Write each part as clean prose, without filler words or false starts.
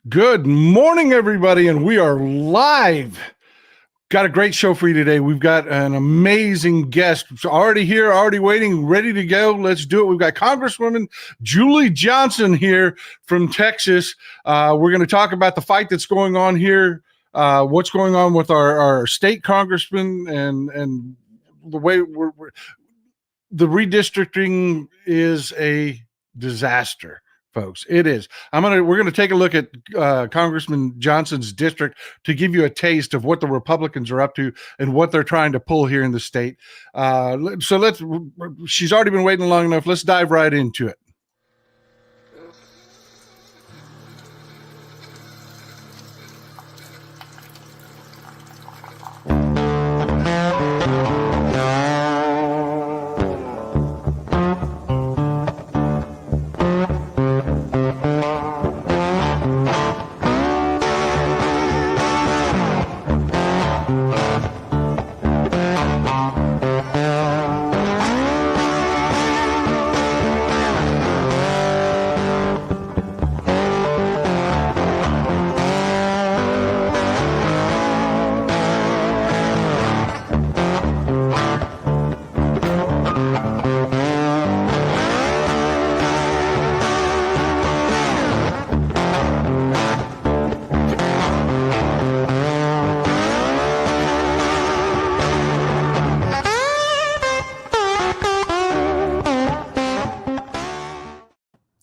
Good morning, everybody, and we are live. Got a great show for you today. We've got an amazing guest already here, already waiting, ready to go. Let's do it. We've got Congresswoman Julie Johnson here from Texas. We're going to talk about the fight that's going on here, what's going on with our state congressman, and the way the redistricting is a disaster. Folks, it is. We're gonna take a look at Congressman Johnson's district to give you a taste of what the Republicans are up to and what they're trying to pull here in the state. She's already been waiting long enough. Let's dive right into it.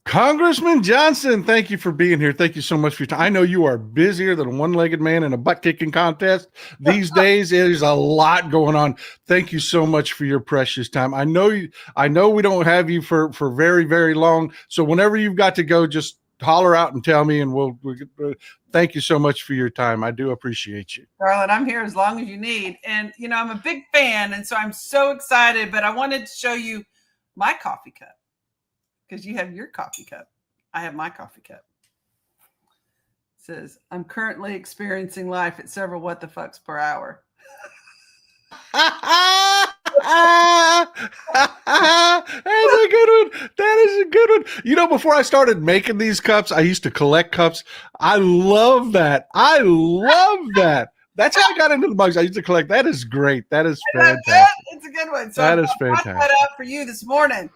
Congressman Johnson, thank you for being here. Thank you so much for your time. I know you are busier than a one-legged man in a butt-kicking contest. These days, there's a lot going on. Thank you so much for your precious time. I know we don't have you for very, very long. So whenever you've got to go, just holler out and tell me, and we'll thank you so much for your time. I do appreciate you. Darling, I'm here as long as you need. And, I'm a big fan, and so I'm so excited, but I wanted to show you my coffee cup. Because you have your coffee cup. I have my coffee cup. It says, I'm currently experiencing life at several what the fucks per hour. That's a good one. That is a good one. Before I started making these cups, I used to collect cups. I love that. That's how I got into the mugs. I used to collect. That is great. That is fantastic. It's a good one. So that is fantastic. I brought that out for you this morning.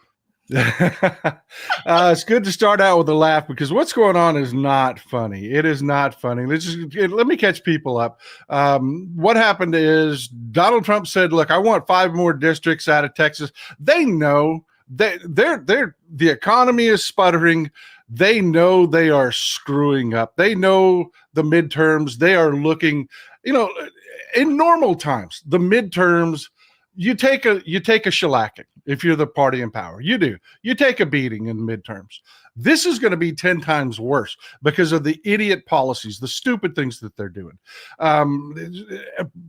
It's good to start out with a laugh because what's going on is not funny. It is not funny. Let me catch people up. What happened is Donald Trump said, look, I want 5 more districts out of Texas. They know that the economy is sputtering. They know they are screwing up. They know the midterms. They are looking, in normal times, the midterms, you take a shellacking if you're the party in power. You do. You take a beating in midterms. This is going to be 10 times worse because of the idiot policies, the stupid things that they're doing.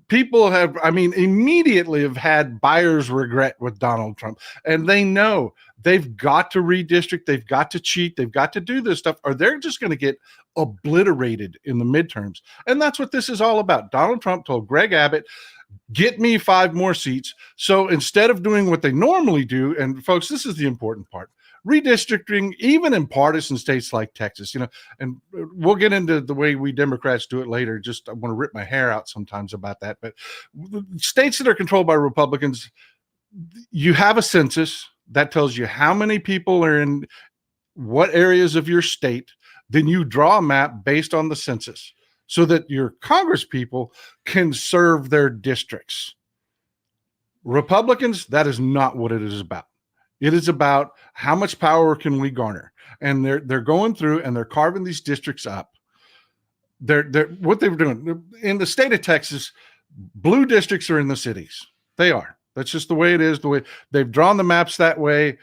People immediately have had buyer's regret with Donald Trump, and they know they've got to redistrict, they've got to cheat, they've got to do this stuff, or they're just going to get obliterated in the midterms. And that's what this is all about. Donald Trump told Greg Abbott, get me 5 more seats. So instead of doing what they normally do, and folks, this is the important part, redistricting, even in partisan states like Texas, and we'll get into the way we Democrats do it later. Just, I want to rip my hair out sometimes about that. But states that are controlled by Republicans, you have a census that tells you how many people are in what areas of your state. Then you draw a map based on the census, so that your Congress people can serve their districts. Republicans, that is not what it is about. It is about how much power can we garner. And they're going through and they're carving these districts up. They're what they were doing in the state of Texas. Blue districts are in the cities. They are. That's just the way it is. The way they've drawn the maps that way.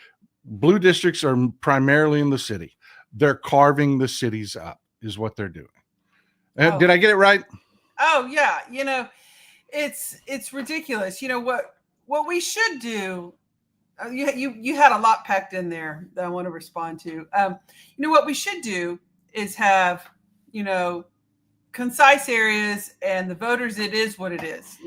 Blue districts are primarily in the city. They're carving the cities up is what they're doing. Did I get it right? Oh yeah. It's ridiculous. What we should do. You had a lot packed in there that I want to respond to. What we should do is have, concise areas, and the voters, it is what it is,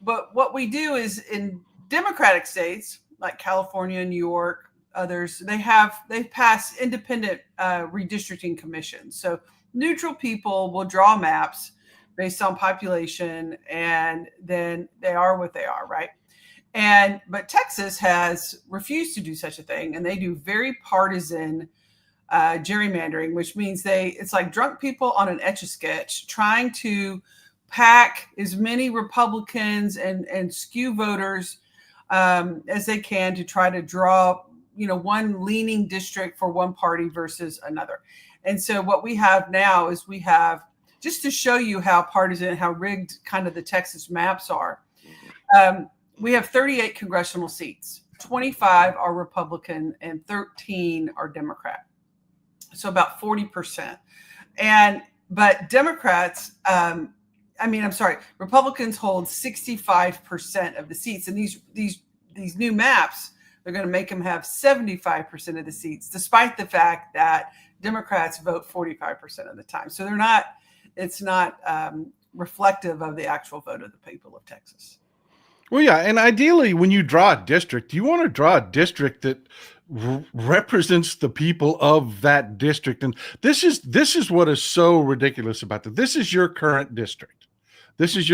but what we do is in Democratic states like California, New York, others, they've passed independent redistricting commissions. So neutral people will draw maps based on population, and then they are what they are, right? But Texas has refused to do such a thing, and they do very partisan gerrymandering, which means it's like drunk people on an Etch-a-Sketch trying to pack as many Republicans and skew voters as they can to try to draw, one leaning district for one party versus another. And so what we have now is just to show you how partisan, how rigged kind of the Texas maps are. We have 38 congressional seats. 25 are Republican and 13 are Democrat. So about 40%. But Democrats, Republicans hold 65% of the seats. And these new maps, they're going to make them have 75% of the seats, despite the fact that Democrats vote 45% of the time. So it's not reflective of the actual vote of the people of Texas. Well, yeah, and ideally, when you draw a district, you want to draw a district that represents the people of that district. And this is what is so ridiculous about that. This is your current district. This is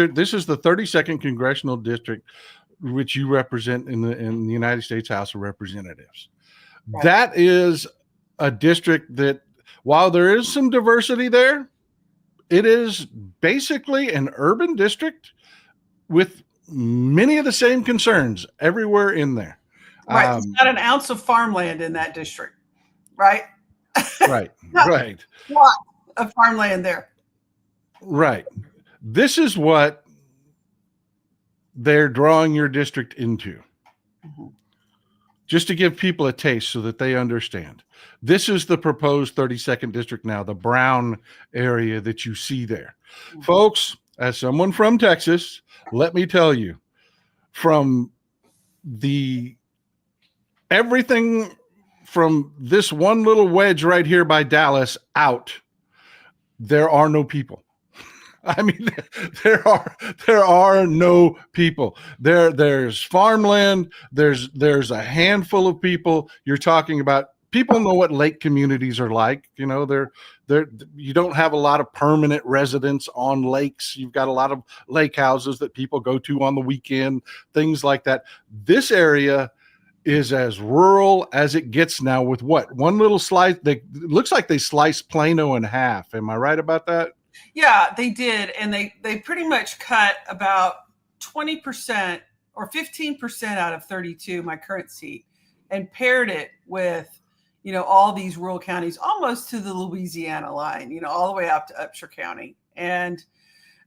the 32nd congressional district, which you represent in the United States House of Representatives. Right. That is a district that, while there is some diversity there, it is basically an urban district with many of the same concerns everywhere in there. Right. It's not an ounce of farmland in that district. Right. Right. Right. Lot of farmland there. Right. This is what they're drawing your district into. Mm-hmm. Just to give people a taste so that they understand. This is the proposed 32nd district now, the brown area that you see there. Mm-hmm. Folks, as someone from Texas, let me tell you, from everything from this one little wedge right here by Dallas out, there are no people. I mean, there are no people. There's farmland. There's a handful of people. You're talking about people know what lake communities are like. You don't have a lot of permanent residents on lakes. You've got a lot of lake houses that people go to on the weekend, things like that. This area is as rural as it gets now, with what? One little slice. It looks like they sliced Plano in half. Am I right about that? Yeah, they did. And they pretty much cut about 20% or 15% out of 32, my current seat, and paired it with, all these rural counties, almost to the Louisiana line, all the way up to Upshur County. And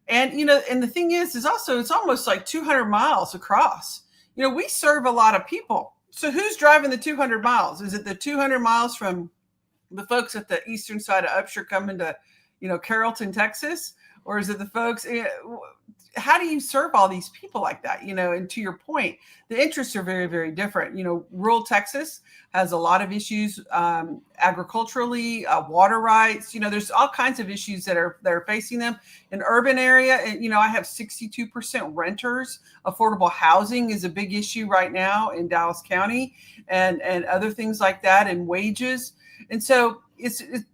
the thing is also, it's almost like 200 miles across. We serve a lot of people. So who's driving the 200 miles? Is it the 200 miles from the folks at the eastern side of Upshur coming to, Carrollton, Texas? Or is it the folks? How do you serve all these people like that? And to your point, the interests are very, very different. Rural Texas has a lot of issues agriculturally, water rights. There's all kinds of issues that are facing them. In urban area, and I have 62% renters. Affordable housing is a big issue right now in Dallas County, and other things like that, and wages. And so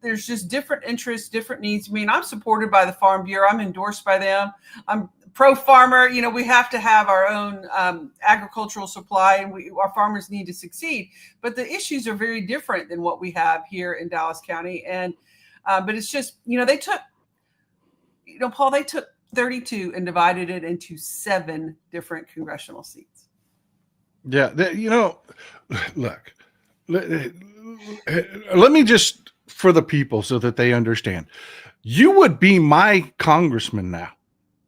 there's just different interests, different needs. I mean, I'm supported by the Farm Bureau. I'm endorsed by them. I'm pro-farmer. We have to have our own agricultural supply, and our farmers need to succeed. But the issues are very different than what we have here in Dallas County. And but it's just, they took, Paul, they took 32 and divided it into 7 different congressional seats. Yeah, look, let me just, for the people so that they understand, you would be my congressman now.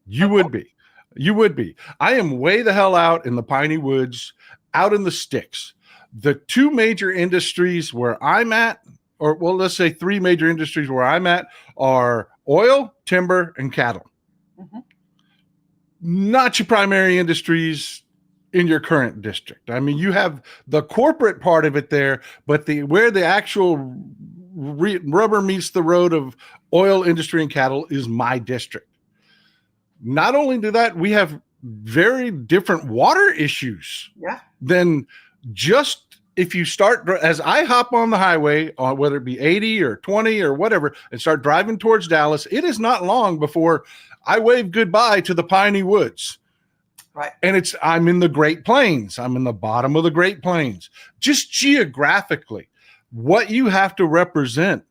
You would be. I am way the hell out in the piney woods, out in the sticks. The 2 major industries where I'm at, or well, let's say 3 major industries where I'm at, are oil, timber, and cattle. Mm-hmm. Not your primary industries in your current district. I mean, you have the corporate part of it there, but where the actual rubber meets the road of oil, industry, and cattle is my district. Not only do that, we have very different water issues than just if you start, as I hop on the highway, whether it be 80 or 20 or whatever, and start driving towards Dallas, it is not long before I wave goodbye to the piney woods. Right. And I'm in the Great Plains. I'm in the bottom of the Great Plains. Just geographically, what you have to represent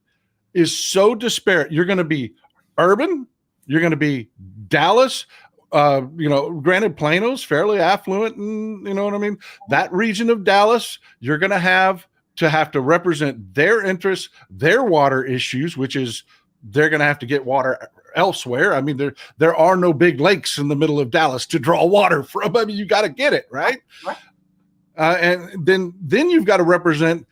is so disparate. You're going to be urban. You're going to be Dallas. Granted, Plano's fairly affluent, and you know what I mean? That region of Dallas, you're going to have to represent their interests, their water issues, which is they're going to have to get water elsewhere. I mean, there are no big lakes in the middle of Dallas to draw water from. I mean, you got to get it, right? Right. And then you've got to represent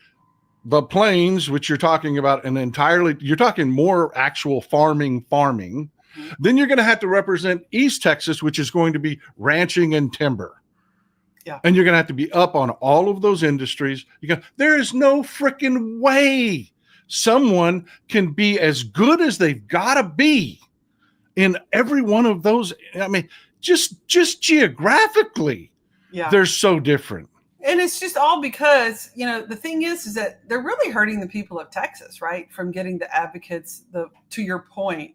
the plains, which you're talking about you're talking more actual farming. Then you're going to have to represent East Texas, which is going to be ranching and timber. Yeah. And you're going to have to be up on all of those industries. There is no freaking way someone can be as good as they've got to be in every one of those. I mean, just geographically, they're so different. And it's just all because, the thing is that they're really hurting the people of Texas, right? From getting the advocates, to your point,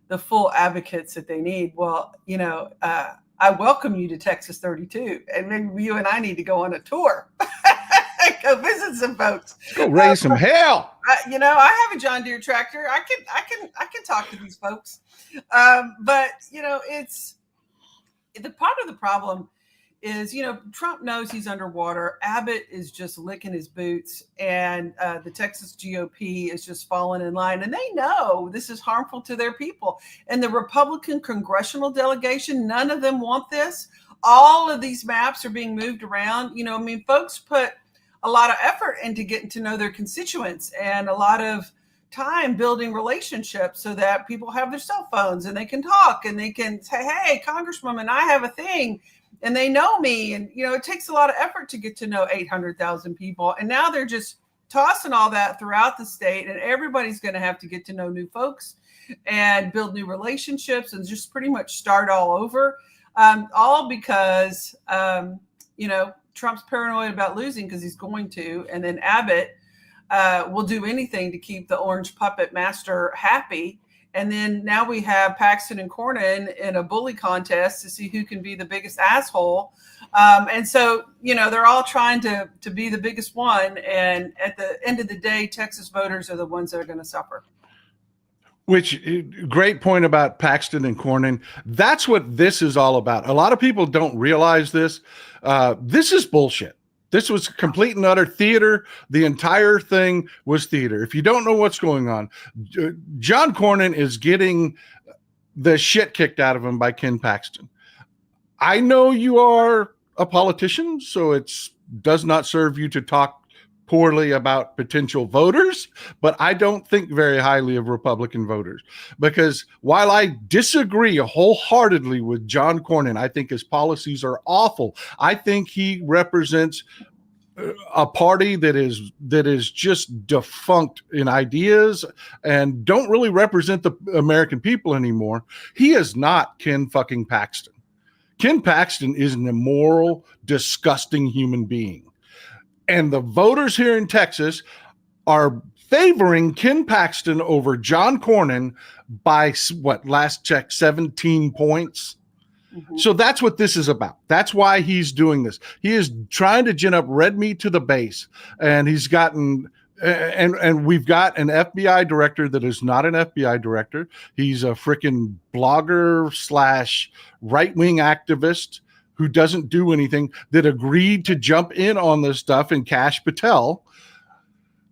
the full advocates that they need. Well, I welcome you to Texas 32, and maybe you and I need to go on a tour, go visit some folks, go raise some hell. I have a John Deere tractor. I can talk to these folks, but it's the part of the problem is, Trump knows he's underwater. Abbott is just licking his boots, and the Texas GOP is just falling in line. And they know this is harmful to their people. And the Republican congressional delegation, none of them want this. All of these maps are being moved around. Folks put a lot of effort into getting to know their constituents and a lot of time building relationships so that people have their cell phones and they can talk and they can say, hey, Congresswoman, I have a thing. And they know me. And, it takes a lot of effort to get to know 800,000 people. And now they're just tossing all that throughout the state. And everybody's going to have to get to know new folks and build new relationships and just pretty much start all over. All because, Trump's paranoid about losing because he's going to. And then Abbott will do anything to keep the orange puppet master happy. And then now we have Paxton and Cornyn in a bully contest to see who can be the biggest asshole. And so, they're all trying to be the biggest one. And at the end of the day, Texas voters are the ones that are going to suffer. Which, great point about Paxton and Cornyn. That's what this is all about. A lot of people don't realize this. This is bullshit. This was complete and utter theater. The entire thing was theater. If you don't know what's going on, John Cornyn is getting the shit kicked out of him by Ken Paxton. I know you are a politician, so it does not serve you to talk poorly about potential voters, but I don't think very highly of Republican voters, because while I disagree wholeheartedly with John Cornyn, I think his policies are awful. I think he represents a party that is just defunct in ideas and don't really represent the American people anymore. He is not Ken fucking Paxton. Ken Paxton is an immoral, disgusting human being. And the voters here in Texas are favoring Ken Paxton over John Cornyn by last check, 17 points. Mm-hmm. So that's what this is about. That's why he's doing this. He is trying to gin up red meat to the base. And he's gotten, and we've got an FBI director that is not an FBI director. He's a freaking blogger / right-wing activist who doesn't do anything, that agreed to jump in on this stuff and Kash Patel.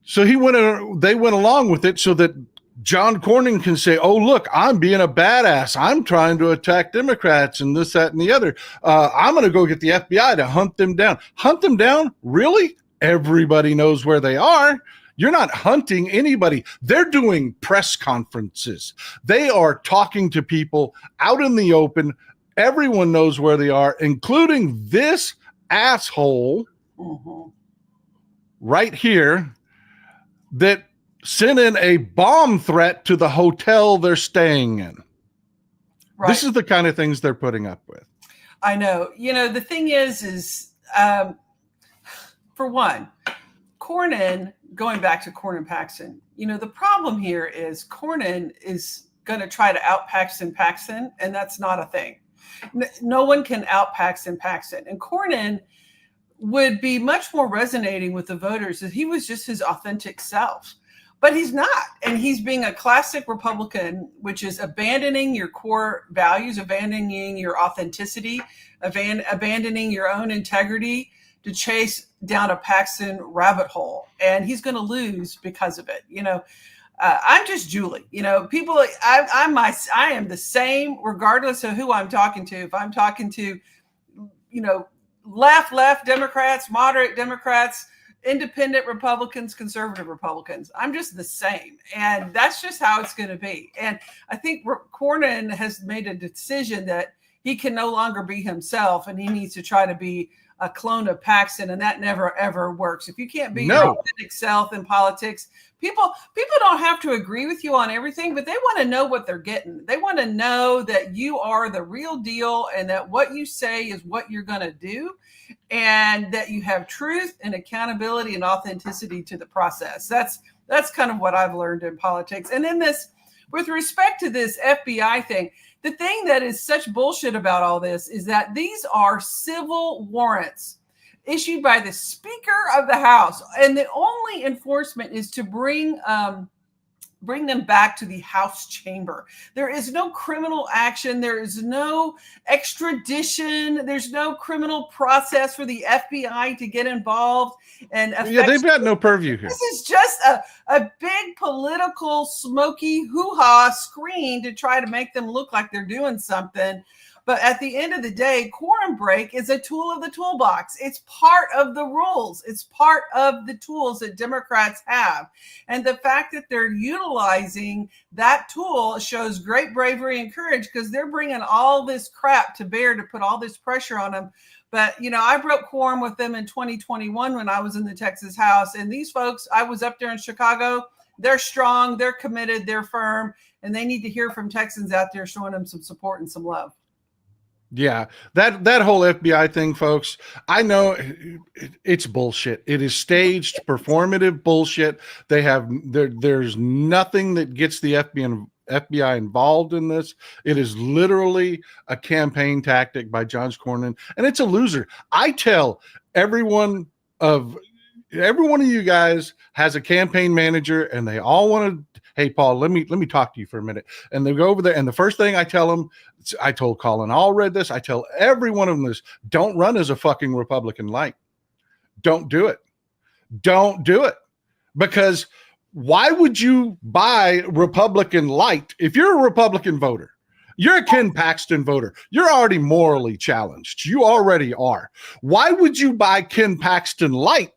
So they went along with it so that John Cornyn can say, oh, look, I'm being a badass. I'm trying to attack Democrats and this, that, and the other. I'm going to go get the FBI to hunt them down. Hunt them down? Really? Everybody knows where they are. You're not hunting anybody. They're doing press conferences. They are talking to people out in the open. Everyone knows where they are, including this asshole right here that sent in a bomb threat to the hotel they're staying in. Right. This is the kind of things they're putting up with. I know. The thing is for one, Cornyn, going back to Cornyn Paxton, the problem here is Cornyn is going to try to out Paxton, and that's not a thing. No one can out Paxton. And Cornyn would be much more resonating with the voters if he was just his authentic self. But he's not. And he's being a classic Republican, which is abandoning your core values, abandoning your authenticity, abandoning your own integrity to chase down a Paxton rabbit hole. And he's going to lose because of it. I'm just Julie. People, I am the same regardless of who I'm talking to. If I'm talking to, left Democrats, moderate Democrats, independent Republicans, conservative Republicans, I'm just the same. And that's just how it's going to be. And I think Cornyn has made a decision that he can no longer be himself and he needs to try to be a clone of Paxton, and that never ever works. If you can't be your authentic self in politics, people don't have to agree with you on everything, but they want to know what they're getting. They want to know that you are the real deal and that what you say is what you're going to do, and that you have truth and accountability and authenticity to the process. That's kind of what I've learned in politics. And then with respect to this FBI thing, the thing that is such bullshit about all this is that these are civil warrants issued by the Speaker of the House, and the only enforcement is to bring them back to the House chamber. There is no criminal action. There is no extradition. There's no criminal process for the FBI to get involved. And they've got no purview here. This is just a big political smoky hoo-ha screen to try to make them look like they're doing something. But at the end of the day, quorum break is a tool of the toolbox. It's part of the rules. It's part of the tools that Democrats have. And the fact that they're utilizing that tool shows great bravery and courage, because they're bringing all this crap to bear to put all this pressure on them. But, I broke quorum with them in 2021 when I was in the Texas House. And these folks, I was up there in Chicago. They're strong, they're committed, they're firm, and they need to hear from Texans out there showing them some support and some love. Yeah, that whole FBI thing, folks, I know it's bullshit. It is staged, performative bullshit. There's nothing that gets the FBI involved in this. It is literally a campaign tactic by John Cornyn, and it's a loser. I tell every one of you guys has a campaign manager, and they all want to, hey, Paul, let me talk to you for a minute. And they go over there, and the first thing I tell them, I told Colin all read this, I tell every one of them this: don't run as a fucking Republican light. Don't do it. Don't do it. Because why would you buy Republican light if you're a Republican voter? You're a Ken Paxton voter. You're already morally challenged. You already are. Why would you buy Ken Paxton light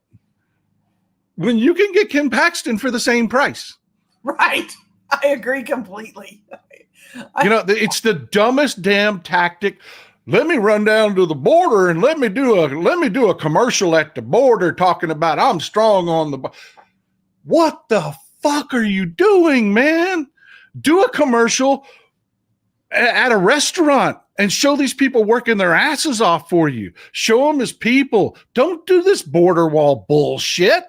when you can get Ken Paxton for the same price? Right. I agree completely. It's the dumbest damn tactic. Let me run down to the border and let me do a commercial at the border talking about I'm strong on the. What the fuck are you doing, man? Do a commercial at a restaurant and show these people working their asses off for you. Show them as people. Don't do this border wall bullshit.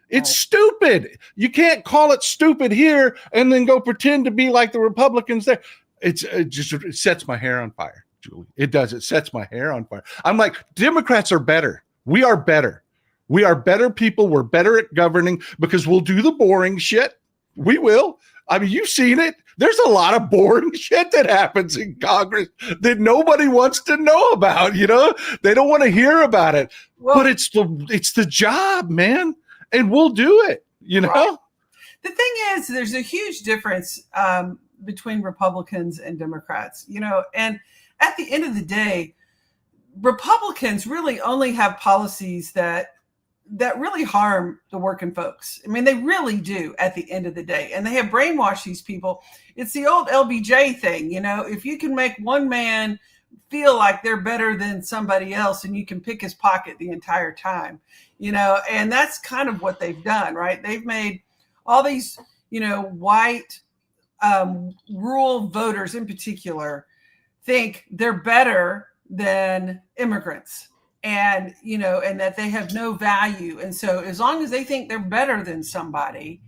It's stupid. You can't call it stupid here and then go pretend to be like the Republicans there. It sets my hair on fire, Julie. It does. It sets my hair on fire. I'm like, Democrats are better. We are better. We are better people. We're better at governing because we'll do the boring shit. We will. I mean, you've seen it. There's a lot of boring shit that happens in Congress that nobody wants to know about. They don't want to hear about it. Well, but it's the job, man. And we'll do it, Right. The thing is, there's a huge difference between Republicans and Democrats, and at the end of the day, Republicans really only have policies that really harm the working folks. I mean, they really do at the end of the day. And they have brainwashed these people. It's the old LBJ thing, if you can make one man feel like they're better than somebody else and you can pick his pocket the entire time, and that's kind of what they've done, right? They've made all these, white rural voters in particular think they're better than immigrants. and and that they have no value. And so as long as they think they're better than somebody,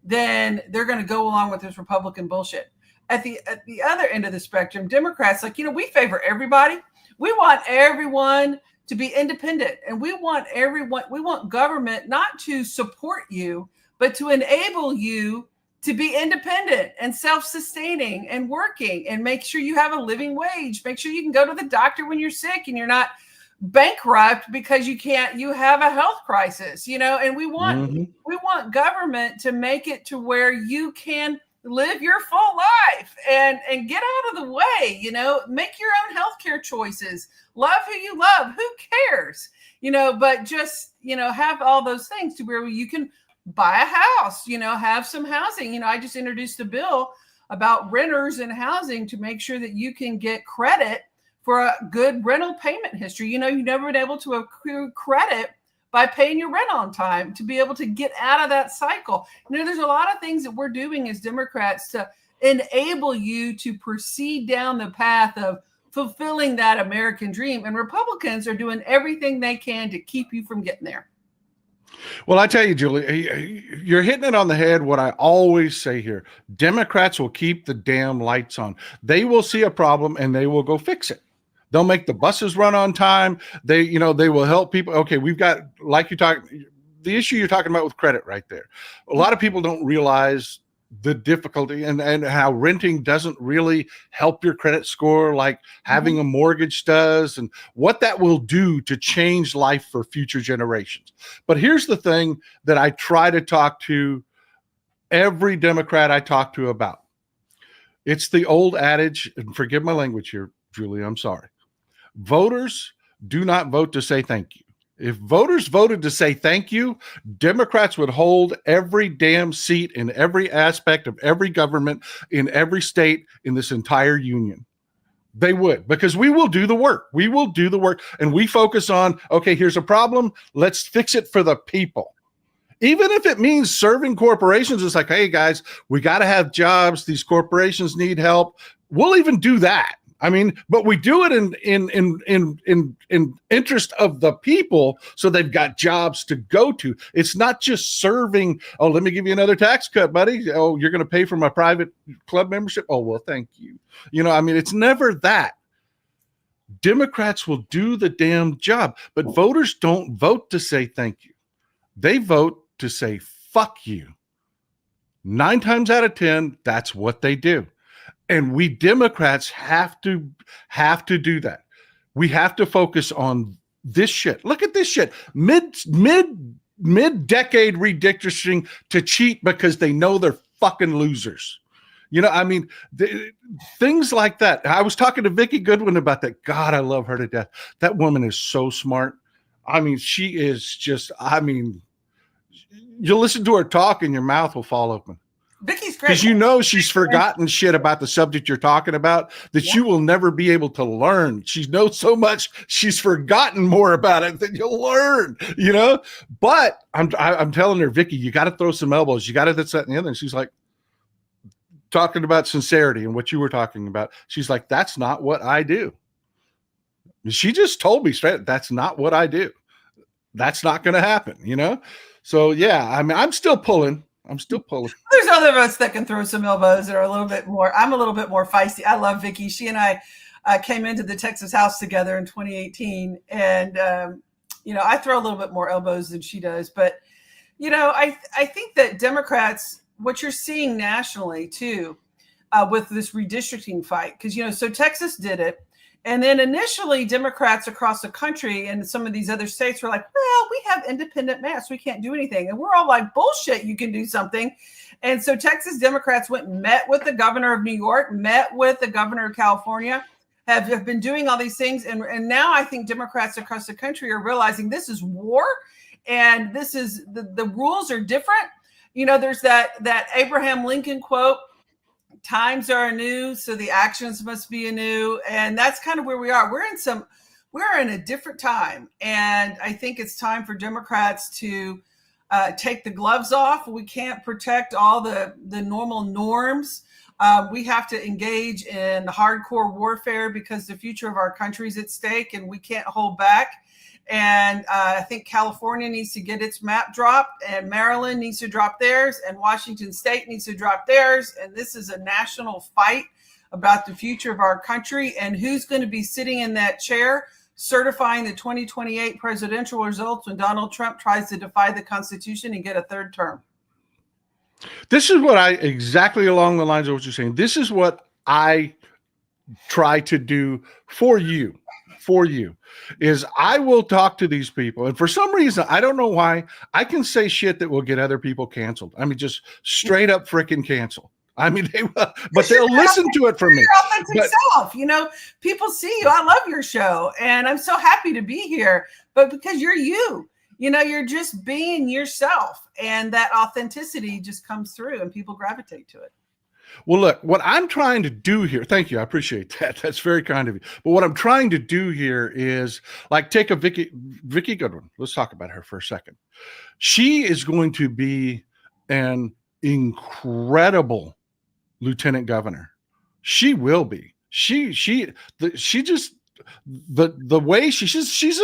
then they're going to go along with this Republican bullshit. At the other end of the spectrum, Democrats, we favor everybody. We want everyone to be independent, and we want government not to support you, but to enable you to be independent and self-sustaining and working, and make sure you have a living wage. Make sure you can go to the doctor when you're sick and you're not bankrupt because you have a health crisis, and we want government to make it to where you can live your full life and get out of the way, make your own healthcare choices, love who you love, who cares, but just, have all those things to where you can buy a house, have some housing. I just introduced a bill about renters and housing to make sure that you can get credit for a good rental payment history. You've never been able to accrue credit by paying your rent on time to be able to get out of that cycle. There's a lot of things that we're doing as Democrats to enable you to proceed down the path of fulfilling that American dream. And Republicans are doing everything they can to keep you from getting there. Well, I tell you, Julie, you're hitting it on the head. What I always say here, Democrats will keep the damn lights on. They will see a problem and they will go fix it. They'll make the buses run on time. They will help people. Okay, we've got, like the issue you're talking about with credit right there. A lot of people don't realize the difficulty and how renting doesn't really help your credit score like having a mortgage does, and what that will do to change life for future generations. But here's the thing that I try to talk to every Democrat I talk to about. It's the old adage, and forgive my language here, Julie, I'm sorry. Voters do not vote to say thank you. If voters voted to say thank you, Democrats would hold every damn seat in every aspect of every government in every state in this entire union. They would, because we will do the work. We will do the work, and we focus on, okay, here's a problem. Let's fix it for the people. Even if it means serving corporations, it's like, hey guys, we got to have jobs. These corporations need help. We'll even do that. I mean, but we do it in interest of the people, so they've got jobs to go to. It's not just serving. Oh, let me give you another tax cut, buddy. Oh, you're going to pay for my private club membership. Oh, well, thank you. I mean, it's never that. Democrats will do the damn job, but voters don't vote to say thank you. They vote to say fuck you. 9 times out of 10, that's what they do. And we Democrats have to do that. We have to focus on this shit. Look at this shit. Mid-decade redistricting to cheat because they know they're fucking losers. I mean, things like that. I was talking to Vicki Goodwin about that. God, I love her to death. That woman is so smart. I mean, she is just, you'll listen to her talk and your mouth will fall open. Vicky's great. Because she's forgotten shit about the subject you're talking about that you will never be able to learn. She knows so much, she's forgotten more about it than you'll learn, But I'm telling her, Vicky, you got to throw some elbows. You got to this, that, and the other. And she's like, talking about sincerity and what you were talking about. She's like, that's not what I do. She just told me straight, that's not what I do. That's not going to happen, So, yeah, I mean, I'm still pulling. There's other of us that can throw some elbows that are I'm a little bit more feisty. I love Vicky. She and I came into the Texas House together in 2018. And, I throw a little bit more elbows than she does. But, I think that Democrats, what you're seeing nationally too, with this redistricting fight, because, so Texas did it. And then initially Democrats across the country and some of these other states were like, well, we have independent maps. We can't do anything. And we're all like, bullshit, you can do something. And so Texas Democrats went and met with the governor of New York, met with the governor of California, have been doing all these things. And now I think Democrats across the country are realizing this is war, and this is the rules are different. There's that Abraham Lincoln quote, times are anew, so the actions must be anew. And that's kind of where we are. We're in a different time. And I think it's time for Democrats to take the gloves off. We can't protect all the normal norms. We have to engage in hardcore warfare because the future of our country is at stake and we can't hold back. And I think California needs to get its map dropped, and Maryland needs to drop theirs, and Washington State needs to drop theirs. And this is a national fight about the future of our country and who's going to be sitting in that chair certifying the 2028 presidential results when Donald Trump tries to defy the Constitution and get a third term. This is what exactly along the lines of what you're saying. This is what I try to do for you, is I will talk to these people. And for some reason, I don't know why, I can say shit that will get other people canceled. I mean, just straight up freaking cancel. I mean, but they'll listen to it from me. Your authentic self, people see you. I love your show, and I'm so happy to be here. But because you're you, you're just being yourself, and that authenticity just comes through, and people gravitate to it. Well, look, what I'm trying to do here, thank you, I appreciate that. That's very kind of you. But what I'm trying to do here is, like, take a Vicky Goodwin. Let's talk about her for a second. She is going to be an incredible lieutenant governor. She will be. She's a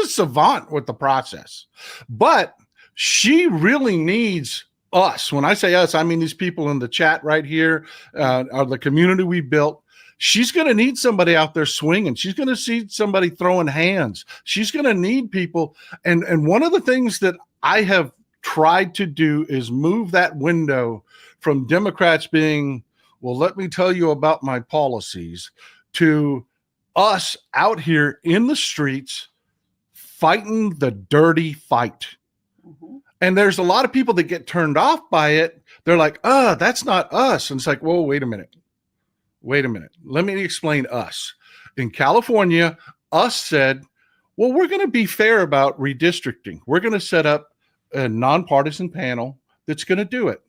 savant with the process, but she really needs us. When I say us, I mean these people in the chat right here, are the community we built. She's going to need somebody out there swinging. She's going to see somebody throwing hands. She's going to need people. And one of the things that I have tried to do is move that window from Democrats being, well, let me tell you about my policies, to us out here in the streets fighting the dirty fight. Mm-hmm. And there's a lot of people that get turned off by it. They're like, that's not us. And it's like, whoa, wait a minute. Let me explain us. In California, us said, well, we're going to be fair about redistricting. We're going to set up a nonpartisan panel that's going to do it.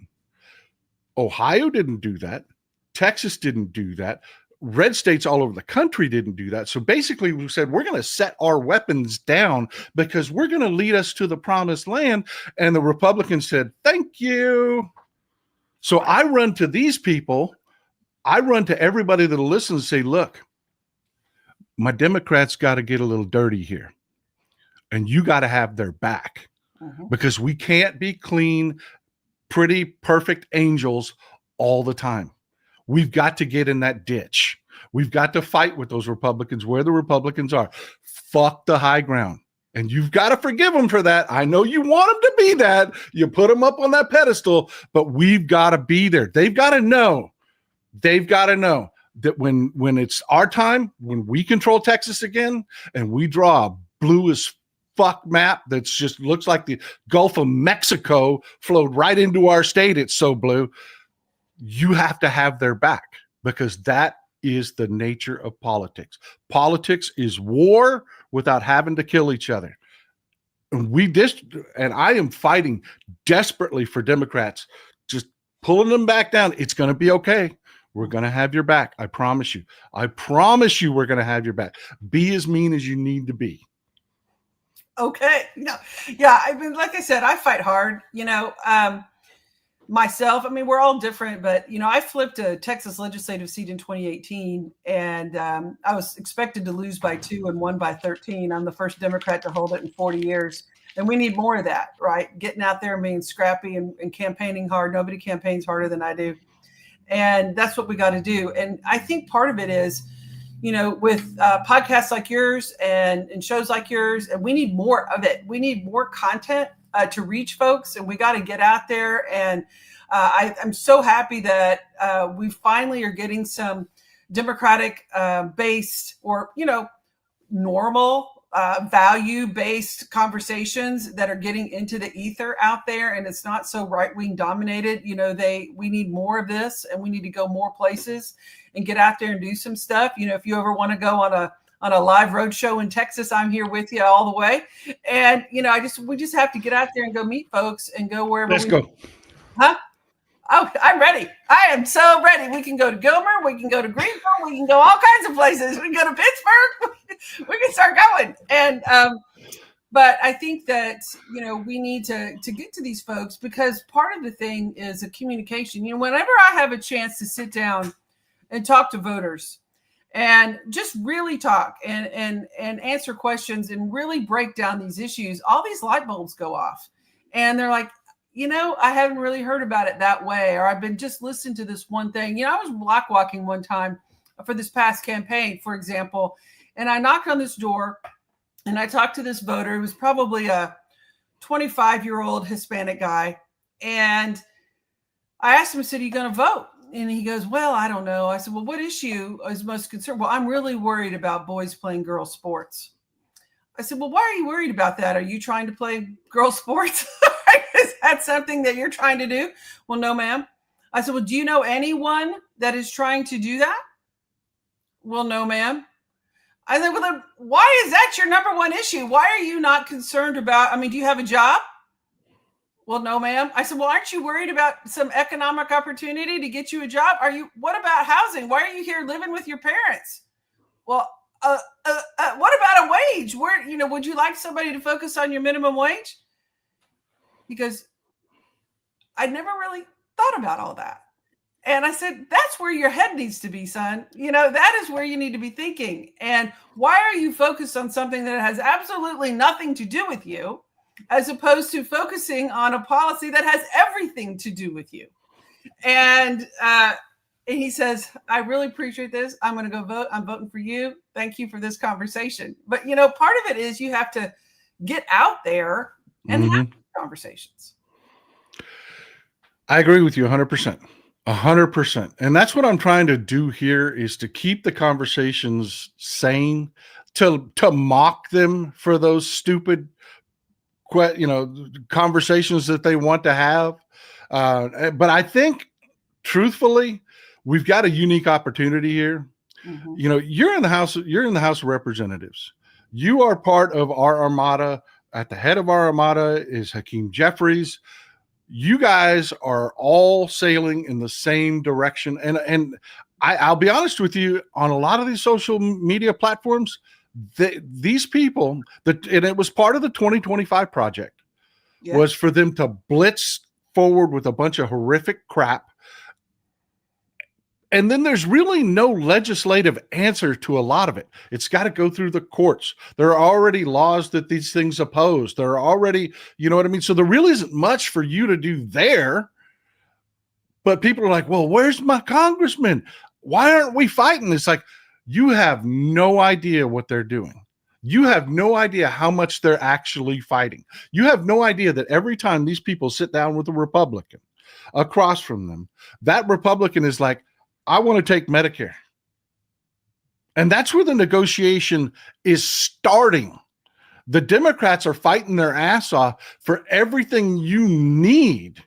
Ohio didn't do that. Texas didn't do that. Red states all over the country didn't do that. So basically we said, we're going to set our weapons down because we're going to lead us to the promised land. And the Republicans said, thank you. So I run to these people. I run to everybody that'll listen and say, look, my Democrats got to get a little dirty here. And you got to have their back, because we can't be clean, pretty, perfect angels all the time. We've got to get in that ditch. We've got to fight with those Republicans where the Republicans are. Fuck the high ground. And you've got to forgive them for that. I know you want them to be that. You put them up on that pedestal, but we've got to be there. They've got to know that when it's our time, when we control Texas again, and we draw a blue as fuck map that's just looks like the Gulf of Mexico flowed right into our state. It's so blue. You have to have their back, because that is the nature of politics. Politics is war without having to kill each other. And I am fighting desperately for Democrats, just pulling them back down. It's going to be okay. We're going to have your back. I promise you. I promise you we're going to have your back. Be as mean as you need to be. Okay. Yeah. I mean, like I said, I fight hard, myself. I mean, we're all different, but, I flipped a Texas legislative seat in 2018, and I was expected to lose by 2 and won by 13. I'm the first Democrat to hold it in 40 years. And we need more of that, right? Getting out there and being scrappy and campaigning hard. Nobody campaigns harder than I do. And that's what we got to do. And I think part of it is, with podcasts like yours and shows like yours, and we need more of it. We need more content to reach folks, and we got to get out there. And I'm so happy that we finally are getting some Democratic based or, normal value-based conversations that are getting into the ether out there, and it's not so right-wing dominated. We need more of this, and we need to go more places and get out there and do some stuff. If you ever want to go on a live road show in Texas, I'm here with you all the way. And we just have to get out there and go meet folks and go wherever. Let's go. Huh? Oh, I'm ready. I am so ready. We can go to Gilmer. We can go to Greenville. We can go all kinds of places. We can go to Pittsburgh. We can start going. And, but I think that, we need to get to these folks, because part of the thing is a communication. Whenever I have a chance to sit down and talk to voters and just really talk and answer questions and really break down these issues, all these light bulbs go off. And they're like, I haven't really heard about it that way, or I've been just listening to this one thing. I was block walking one time for this past campaign, for example, and I knocked on this door and I talked to this voter. He was probably a 25-year-old Hispanic guy. And I asked him, I said, "Are you going to vote?" And he goes, "Well, I don't know." I said, "Well, what issue is most concerned?" "Well, I'm really worried about boys playing girl sports." I said, "Well, why are you worried about that? Are you trying to play girl sports? Is that something that you're trying to do?" "Well, no, ma'am." I said, "Well, do you know anyone that is trying to do that?" "Well, no, ma'am." I said, "Well, then why is that your number one issue? Why are you not concerned about, do you have a job?" "Well, no, ma'am." I said, "Well, aren't you worried about some economic opportunity to get you a job? What about housing? Why are you here living with your parents?" "Well, what about a wage? Would you like somebody to focus on your minimum wage?" He goes, "I never really thought about all that." And I said, "That's where your head needs to be, son. That is where you need to be thinking. And why are you focused on something that has absolutely nothing to do with you, as opposed to focusing on a policy that has everything to do with you?" And he says, "I really appreciate this. I'm going to go vote. I'm voting for you. Thank you for this conversation." But, part of it is you have to get out there and have conversations. I agree with you 100%. 100%. And that's what I'm trying to do here, is to keep the conversations sane, to mock them for those stupid conversations that they want to have. But I think, truthfully, we've got a unique opportunity here. Mm-hmm. You're in the House of Representatives. You are part of our armada. At the head of our armada is Hakeem Jeffries. You guys are all sailing in the same direction. And I'll be honest with you, on a lot of these social media platforms, these people, and it was part of the 2025 project, was for them to blitz forward with a bunch of horrific crap. And then there's really no legislative answer to a lot of it. It's got to go through the courts. There are already laws that these things oppose. There are already, So there really isn't much for you to do there. But people are like, "Well, where's my congressman? Why aren't we fighting?" It's like, you have no idea what they're doing. You have no idea how much they're actually fighting. You have no idea that every time these people sit down with a Republican across from them, that Republican is like, "I want to take Medicare." And that's where the negotiation is starting. The Democrats are fighting their ass off for everything you need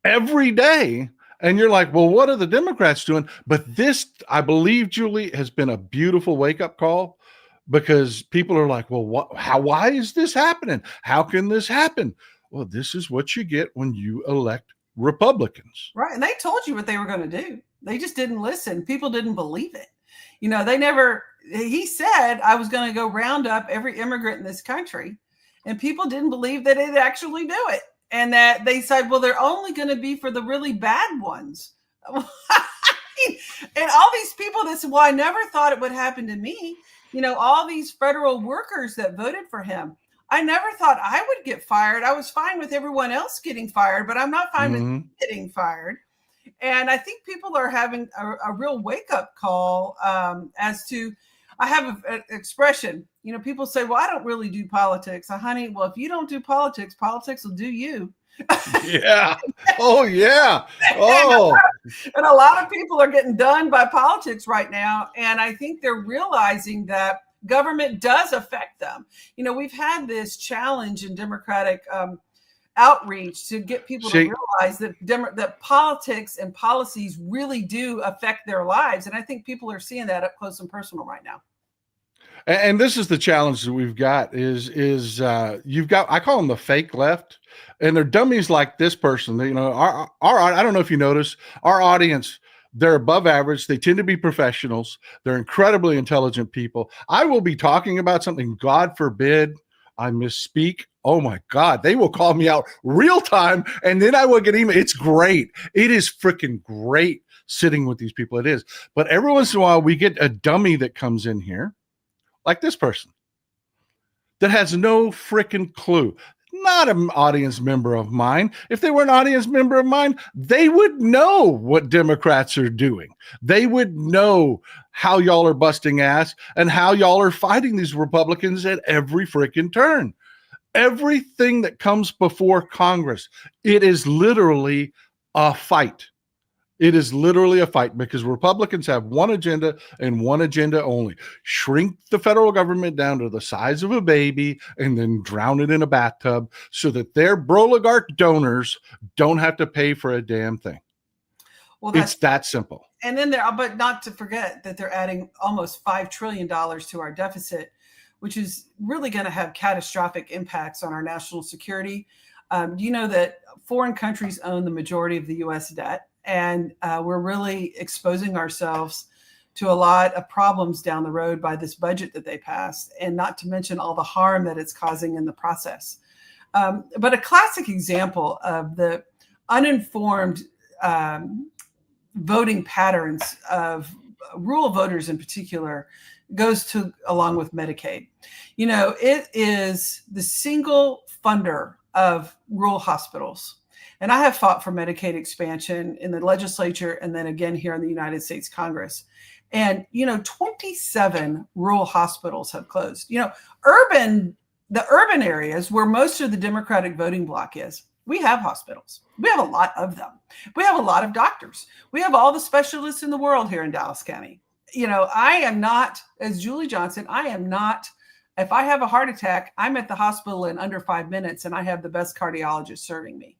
every day. And you're like, "Well, what are the Democrats doing?" But this, I believe, Julie, has been a beautiful wake-up call, because people are like, "Well, why is this happening? How can this happen?" Well, this is what you get when you elect Republicans. Right. And they told you what they were going to do. They just didn't listen. People didn't believe it. He said, "I was going to go round up every immigrant in this country," and people didn't believe that it'd actually do it. And that they said, "Well, they're only going to be for the really bad ones." And all these people that said, "Well, I never thought it would happen to me." All these federal workers that voted for him, I never thought I would get fired. I was fine with everyone else getting fired, but I'm not fine with getting fired. And I think people are having a real wake-up call as to, I have an expression, people say, "Well, I don't really do politics." Honey, well, if you don't do politics, politics will do you. Yeah. Oh, yeah. Oh. And a lot of people are getting done by politics right now. And I think they're realizing that government does affect them. We've had this challenge in Democratic outreach to get people to realize that politics and policies really do affect their lives. And I think people are seeing that up close and personal right now. And this is the challenge that we've got is you've got, I call them the fake left, and they're dummies like this person. Our I don't know if you notice, our audience, they're above average. They tend to be professionals. They're incredibly intelligent people. I will be talking about something, God forbid I misspeak Oh my God, they will call me out real time, and then I will get email. It's great. It is freaking great sitting with these people. It is. But every once in a while, we get a dummy that comes in here, like this person, that has no freaking clue. Not an audience member of mine. If they were an audience member of mine, they would know what Democrats are doing. They would know how y'all are busting ass and how y'all are fighting these Republicans at every freaking turn. Everything that comes before Congress, it is literally a fight. It is literally a fight because Republicans have one agenda and one agenda only: shrink the federal government down to the size of a baby and then drown it in a bathtub so that their broligarch donors don't have to pay for a damn thing. Well, it's that simple. And then but not to forget that they're adding almost $5 trillion to our deficit, which is really going to have catastrophic impacts on our national security. Do you know that foreign countries own the majority of the U.S. debt? And we're really exposing ourselves to a lot of problems down the road by this budget that they passed, and not to mention all the harm that it's causing in the process. But a classic example of the uninformed voting patterns of rural voters in particular goes to along with Medicaid. You know, it is the single funder of rural hospitals. And I have fought for Medicaid expansion in the legislature and then again here in the United States Congress. And, you know, 27 rural hospitals have closed. You know, the urban areas where most of the Democratic voting bloc is, we have hospitals. We have a lot of them. We have a lot of doctors. We have all the specialists in the world here in Dallas County. You know, I am not, as Julie Johnson, if I have a heart attack, I'm at the hospital in under 5 minutes and I have the best cardiologist serving me.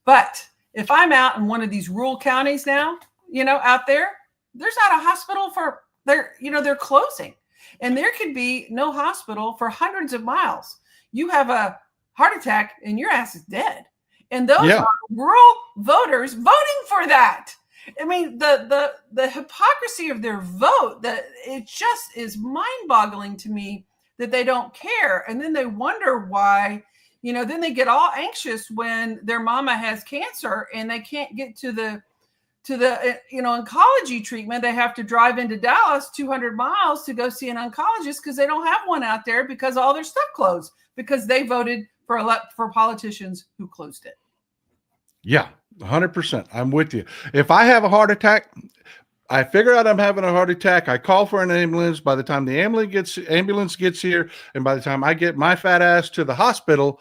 But if I'm out in one of these rural counties now, you know, out there, there's not a hospital they're closing. And there could be no hospital for hundreds of miles. You have a heart attack and your ass is dead. And those are rural voters voting for that. I mean, the hypocrisy of their vote, that it just is mind-boggling to me that they don't care. And then they wonder why. You know, then they get all anxious when their mama has cancer and they can't get to the oncology treatment. They have to drive into Dallas 200 miles to go see an oncologist because they don't have one out there because all their stuff closed because they voted for politicians who closed it. Yeah, 100%. I'm with you. If I have a heart attack, I figure out I'm having a heart attack. I call for an ambulance. By the time the ambulance gets here, and by the time I get my fat ass to the hospital,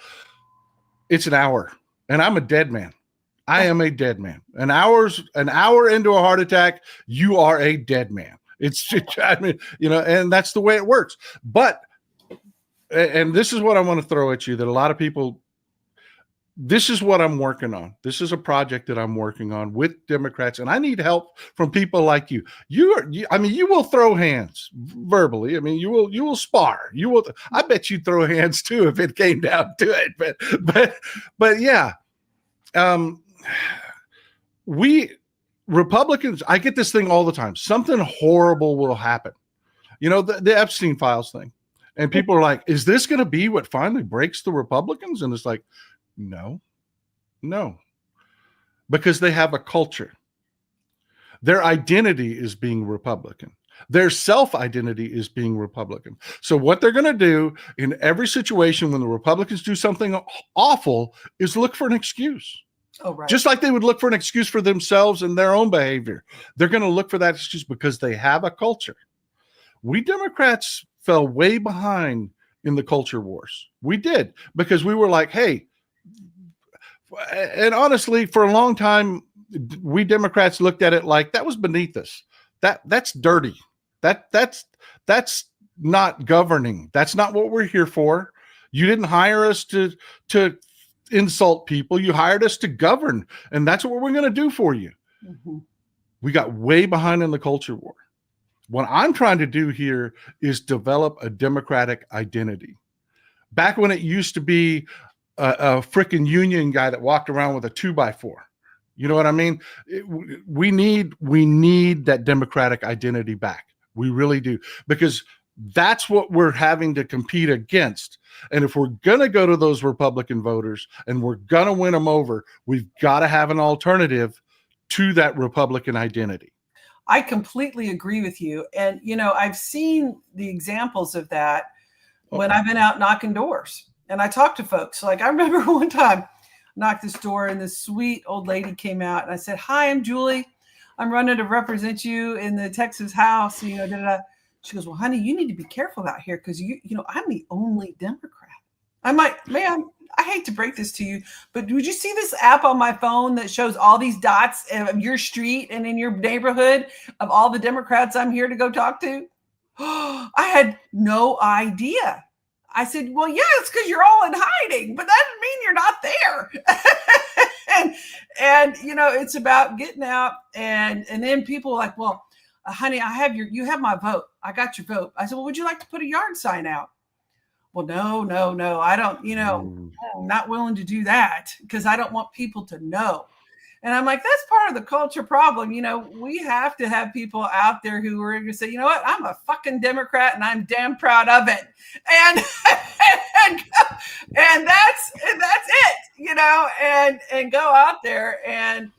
it's an hour, and I'm a dead man. I am a dead man. An hour into a heart attack, you are a dead man. I mean, you know, and that's the way it works. But, and this is what I want to throw at you that a lot of people. This is what I'm working on. This is a project that I'm working on with Democrats, and I need help from people like you. You will throw hands verbally. I mean, you will spar. I bet you'd throw hands too if it came down to it. But yeah, we Republicans. I get this thing all the time. Something horrible will happen. You know, the Epstein files thing, and people are like, "Is this going to be what finally breaks the Republicans?" And it's like, No, because they have a culture. Their identity is being Republican. Their self-identity is being Republican. So what they're going to do in every situation when the Republicans do something awful is look for an excuse. Oh, right. Just like they would look for an excuse for themselves and their own behavior. They're going to look for that excuse because they have a culture. We Democrats fell way behind in the culture wars. We did, because we were like, hey, and honestly, for a long time, we Democrats looked at it like that was beneath us. That's dirty. That's not governing. That's not what we're here for. You didn't hire us to insult people. You hired us to govern, and that's what we're going to do for you. Mm-hmm. We got way behind in the culture war. What I'm trying to do here is develop a Democratic identity. Back when it used to be a freaking union guy that walked around with a 2x4. You know what I mean? We need that Democratic identity back. We really do. Because That's what we're having to compete against. And if we're going to go to those Republican voters and we're going to win them over, we've got to have an alternative to that Republican identity. I completely agree with you. And, you know, I've seen the examples of that when I've been out knocking doors and I talk to folks. Like I remember one time I knocked this door and this sweet old lady came out and I said, "Hi, I'm Julie. I'm running to represent you in the Texas House." You know, da-da-da. She goes, "Well, honey, you need to be careful out here because you know, I'm the only Democrat." I'm like, "Man, I hate to break this to you, but would you see this app on my phone that shows all these dots of your street and in your neighborhood of all the Democrats I'm here to go talk to?" I had no idea. I said, "Well, yeah, it's because you're all in hiding, but that doesn't mean you're not there." and you know, it's about getting out, and then people are like, "Well, honey, you have my vote. I got your vote." I said, "Well, would you like to put a yard sign out?" "Well, no, I don't, you know, I'm not willing to do that because I don't want people to know." And I'm like, that's part of the culture problem. You know, we have to have people out there who are going to say, "You know what? I'm a fucking Democrat and I'm damn proud of it." And and that's it, you know, and go out there and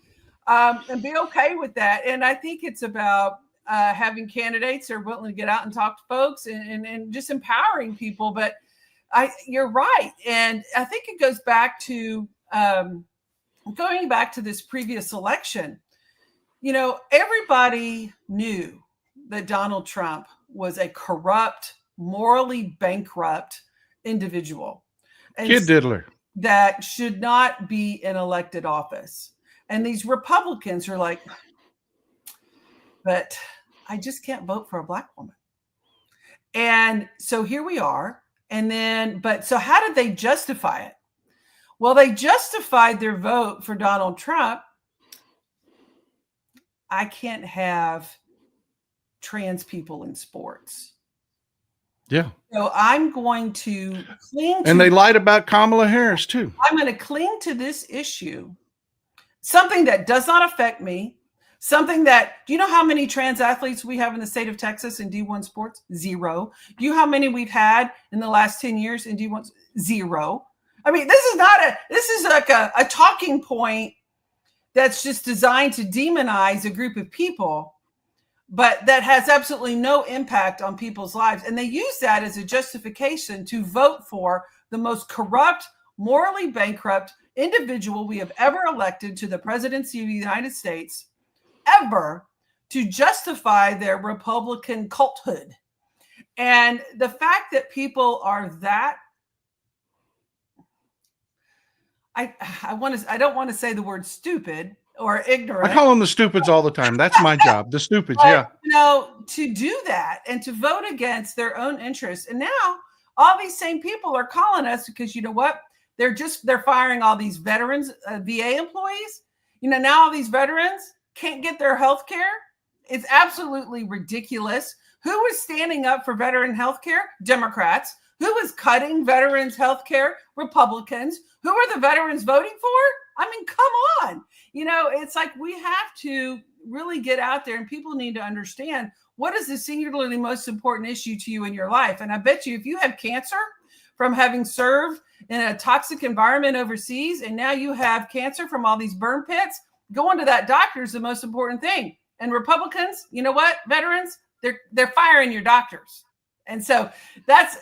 be okay with that. And I think it's about having candidates that are willing to get out and talk to folks and just empowering people. But you're right. And I think it goes back to going back to this previous election. You know, everybody knew that Donald Trump was a corrupt, morally bankrupt individual. And Kid diddler. That should not be in elected office. And these Republicans are like, "But I just can't vote for a Black woman." And so here we are. And then, but so how did they justify it? Well, they justified their vote for Donald Trump. "I can't have trans people in sports. Yeah. So I'm going to cling to." And they lied about Kamala Harris too. "I'm going to cling to this issue, something that does not affect me, something that," do you know how many trans athletes we have in the state of Texas in D1 sports? 0. Do you know how many we've had in the last 10 years in D1? 0. I mean, this is like a talking point that's just designed to demonize a group of people, but that has absolutely no impact on people's lives. And they use that as a justification to vote for the most corrupt, morally bankrupt individual we have ever elected to the presidency of the United States ever, to justify their Republican culthood. And the fact that people are that, I don't want to say the word stupid or ignorant. I call them the stupids all the time. That's my job. The stupids. But, yeah. You know, to do that and to vote against their own interests. And now all these same people are calling us because, you know what? They're firing all these veterans, VA employees. You know, now all these veterans can't get their health care. It's absolutely ridiculous. Who is standing up for veteran health care? Democrats. Who is cutting veterans health care? Republicans. Who are the veterans voting for? I mean, come on. You know, it's like we have to really get out there, and people need to understand what is the singularly most important issue to you in your life. And I bet you if you have cancer from having served in a toxic environment overseas, and now you have cancer from all these burn pits, going to that doctor is the most important thing. And Republicans, you know what, veterans, they're firing your doctors. And so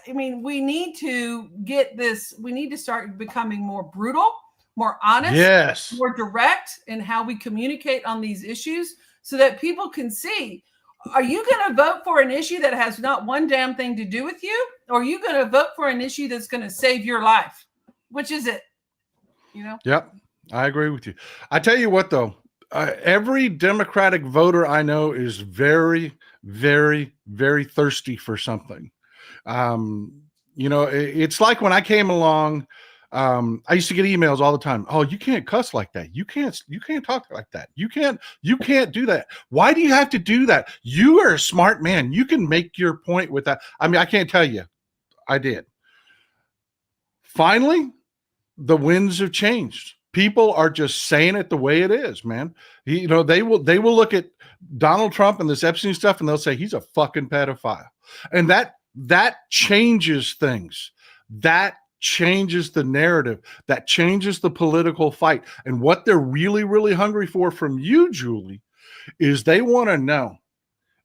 we need to get this, we need to start becoming more brutal, more honest, yes, more direct in how we communicate on these issues so that people can see, are you going to vote for an issue that has not one damn thing to do with you? Or are you going to vote for an issue that's going to save your life? Which is it? You know? Yep. I agree with you. I tell you what, though, every Democratic voter I know is very, very, very thirsty for something. You know, it's like when I came along, I used to get emails all the time. "Oh, you can't cuss like that. You can't talk like that. You can't do that. Why do you have to do that? You are a smart man. You can make your point with that." I mean, I can't tell you. I did. Finally, the winds have changed. People are just saying it the way it is, man. You know, they will look at Donald Trump and this Epstein stuff and they'll say he's a fucking pedophile. And that That changes things. That changes the narrative. That changes the political fight. And what they're really, really hungry for from you, Julie, is they want to know,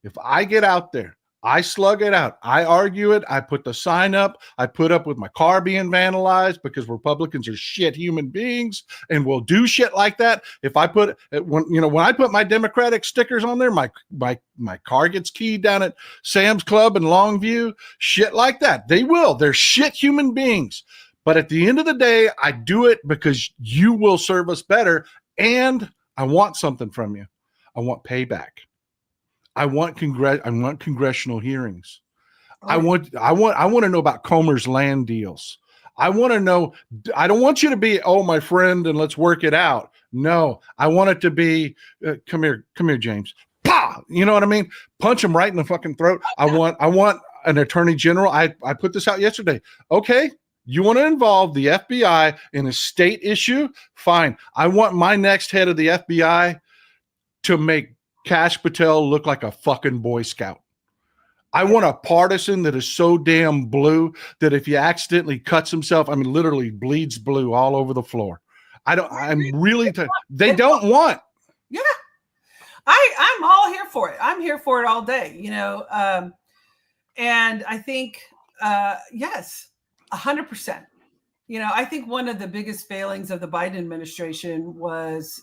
if I get out there, I slug it out, I argue it, I put the sign up, I put up with my car being vandalized because Republicans are shit human beings and will do shit like that. If I put when I put my Democratic stickers on there, my car gets keyed down at Sam's Club in Longview, shit like that. They will. They're shit human beings. But at the end of the day, I do it because you will serve us better, and I want something from you. I want payback. I want congressional hearings. Oh, I want to know about Comer's land deals. I want to know. I don't want you to be, oh, my friend, and let's work it out. No, I want it to be, come here, James. Pah! You know what I mean? Punch him right in the fucking throat. I want an attorney general. I put this out yesterday. Okay, you want to involve the FBI in a state issue? Fine. I want my next head of the FBI to make Kash Patel look like a fucking Boy Scout. I want a partisan that is so damn blue that if he accidentally cuts himself, I mean, literally bleeds blue all over the floor. They don't want. Yeah. I'm all here for it. I'm here for it all day, and I think, yes, 100%. I think one of the biggest failings of the Biden administration was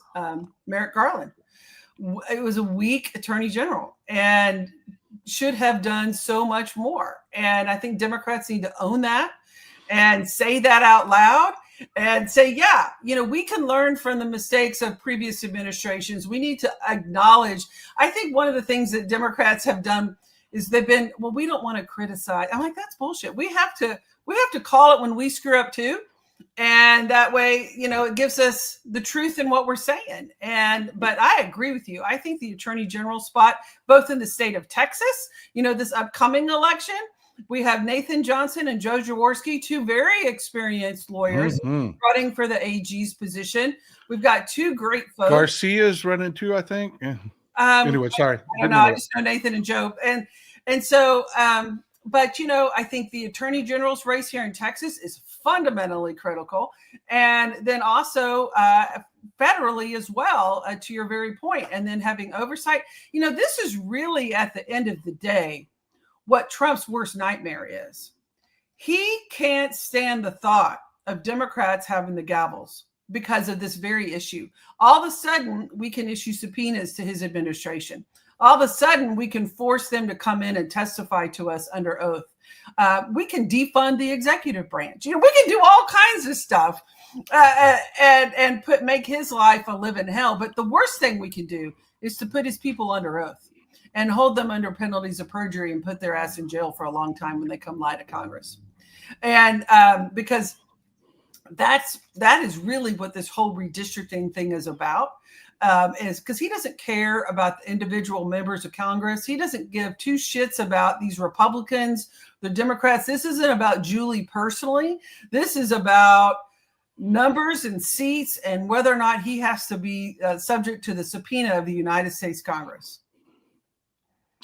Merrick Garland. It was a weak attorney general and should have done so much more. And I think Democrats need to own that and say that out loud and say, yeah, we can learn from the mistakes of previous administrations. We need to acknowledge. I think one of the things that Democrats have done is they've been, well, we don't want to criticize. I'm like, that's bullshit. We have to call it when we screw up too. And that way, it gives us the truth in what we're saying. But I agree with you. I think the attorney general spot, both in the state of Texas, this upcoming election, we have Nathan Johnson and Joe Jaworski, two very experienced lawyers running for the AG's position. We've got two great folks. Garcia's running too, I think. Yeah. Anyway, sorry. I don't know. I just know Nathan and Joe. And so, but, I think the attorney general's race here in Texas is fundamentally critical. And then also federally as well, to your very point, and then having oversight. This is really, at the end of the day, what Trump's worst nightmare is. He can't stand the thought of Democrats having the gavels because of this very issue. All of a sudden, we can issue subpoenas to his administration. All of a sudden, we can force them to come in and testify to us under oath. We can defund the executive branch. We can do all kinds of stuff and make his life a living hell. But the worst thing we can do is to put his people under oath and hold them under penalties of perjury and put their ass in jail for a long time when they come lie to Congress. And because that is really what this whole redistricting thing is about. Is because he doesn't care about the individual members of Congress. He doesn't give two shits about these Republicans, the Democrats. This isn't about Julie personally. This is about numbers and seats and whether or not he has to be subject to the subpoena of the United States Congress.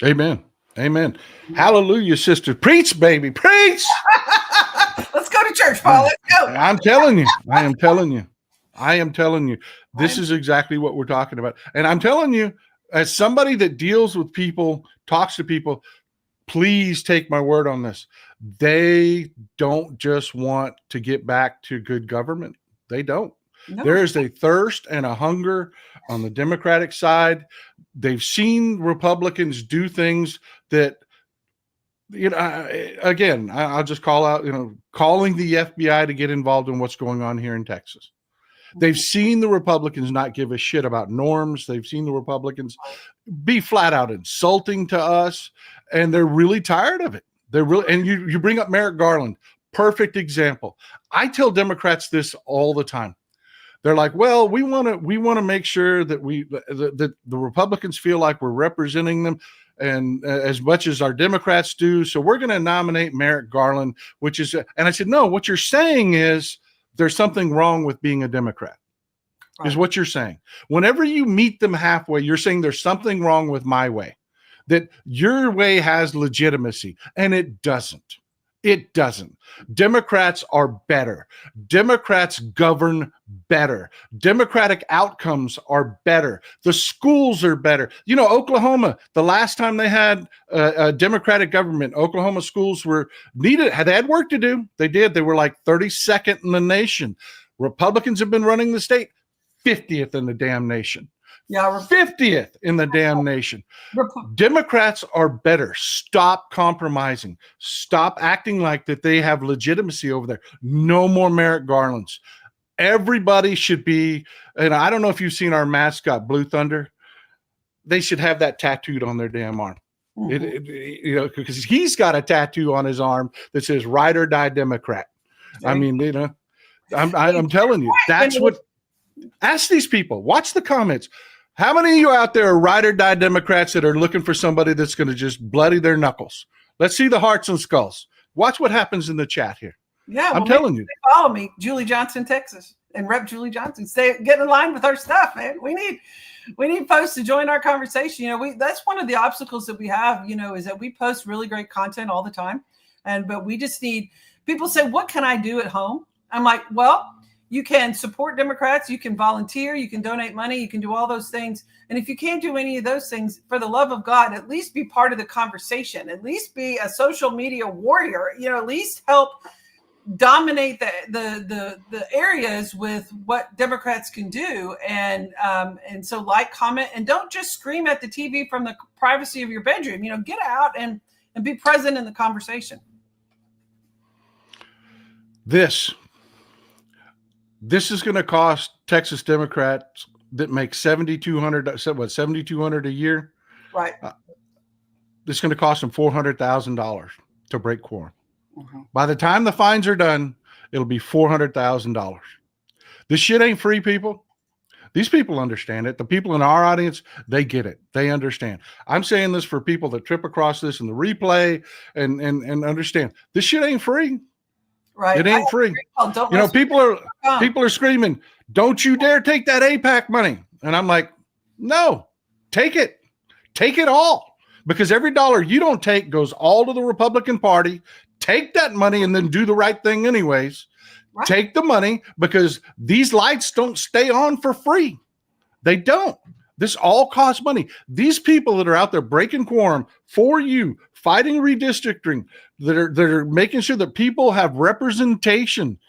Amen. Amen. Hallelujah, sister. Preach, baby. Preach. Let's go to church, Paul. Let's go. I'm telling you. I am telling you. This is exactly what we're talking about. And I'm telling you, as somebody that deals with people, talks to people, please take my word on this. They don't just want to get back to good government. They don't. No. There is a thirst and a hunger on the Democratic side. They've seen Republicans do things that, again, I'll just call out, calling the FBI to get involved in what's going on here in Texas. They've seen the Republicans not give a shit about norms. They've seen the Republicans be flat out insulting to us, and they're really tired of it. And you bring up Merrick Garland, perfect example. I tell Democrats this all the time. They're like, well, we want to make sure that that the Republicans feel like we're representing them and as much as our Democrats do. So we're going to nominate Merrick Garland, and I said, no, what you're saying is there's something wrong with being a Democrat, right, is what you're saying. Whenever you meet them halfway, you're saying there's something wrong with my way. that your way has legitimacy, and it doesn't. It doesn't. Democrats are better. Democrats govern better. Democratic outcomes are better. The schools are better. You know, Oklahoma, the last time they had a Democratic government, Oklahoma schools were needed, they had work to do. They did. They were like 32nd in the nation. Republicans have been running the state 50th in the damn nation. Yeah, 50th in the damn nation. Democrats are better. Stop compromising. Stop acting like that they have legitimacy over there. No more Merrick Garlands. Everybody should be, and I don't know if you've seen our mascot, Blue Thunder. They should have that tattooed on their damn arm. You know, because he's got a tattoo on his arm that says "Ride or Die Democrat." I mean, you know, I'm telling you, that's what. Ask these people. Watch the comments. How many of you out there are ride or die Democrats that are looking for somebody that's going to just bloody their knuckles? Let's see the hearts and skulls. Watch what happens in the chat here. Yeah, I'm telling you. Follow me, Julie Johnson, Texas, and Rep. Julie Johnson. Get in line with our stuff, man. We need folks to join our conversation. You know, that's one of the obstacles that we have. You know, is that we post really great content all the time, but we just need people say, "What can I do at home?" I'm like, well. You can support Democrats, you can volunteer, you can donate money, you can do all those things. And if you can't do any of those things, for the love of God, at least be part of the conversation, at least be a social media warrior, you know, at least help dominate the areas with what Democrats can do. And so like, comment, and don't just scream at the TV from the privacy of your bedroom, you know, get out and be present in the conversation. This is going to cost Texas Democrats that make $7,200 a year. Right. It's going to cost them $400,000 to break quorum. By the time the fines are done, it'll be $400,000. This shit ain't free, people. These people understand it. The people in our audience, they get it. They understand. I'm saying this for people that trip across this in the replay and understand. This shit ain't free. Right. It ain't free. You know, people are screaming, "Don't you dare take that AIPAC money." And I'm like, no, take it. Take it all. Because every dollar you don't take goes all to the Republican Party. Take that money and then do the right thing anyways. Right. Take the money, because these lights don't stay on for free. They don't. This all costs money. These people that are out there breaking quorum for you, fighting redistricting, that are making sure that people have representation.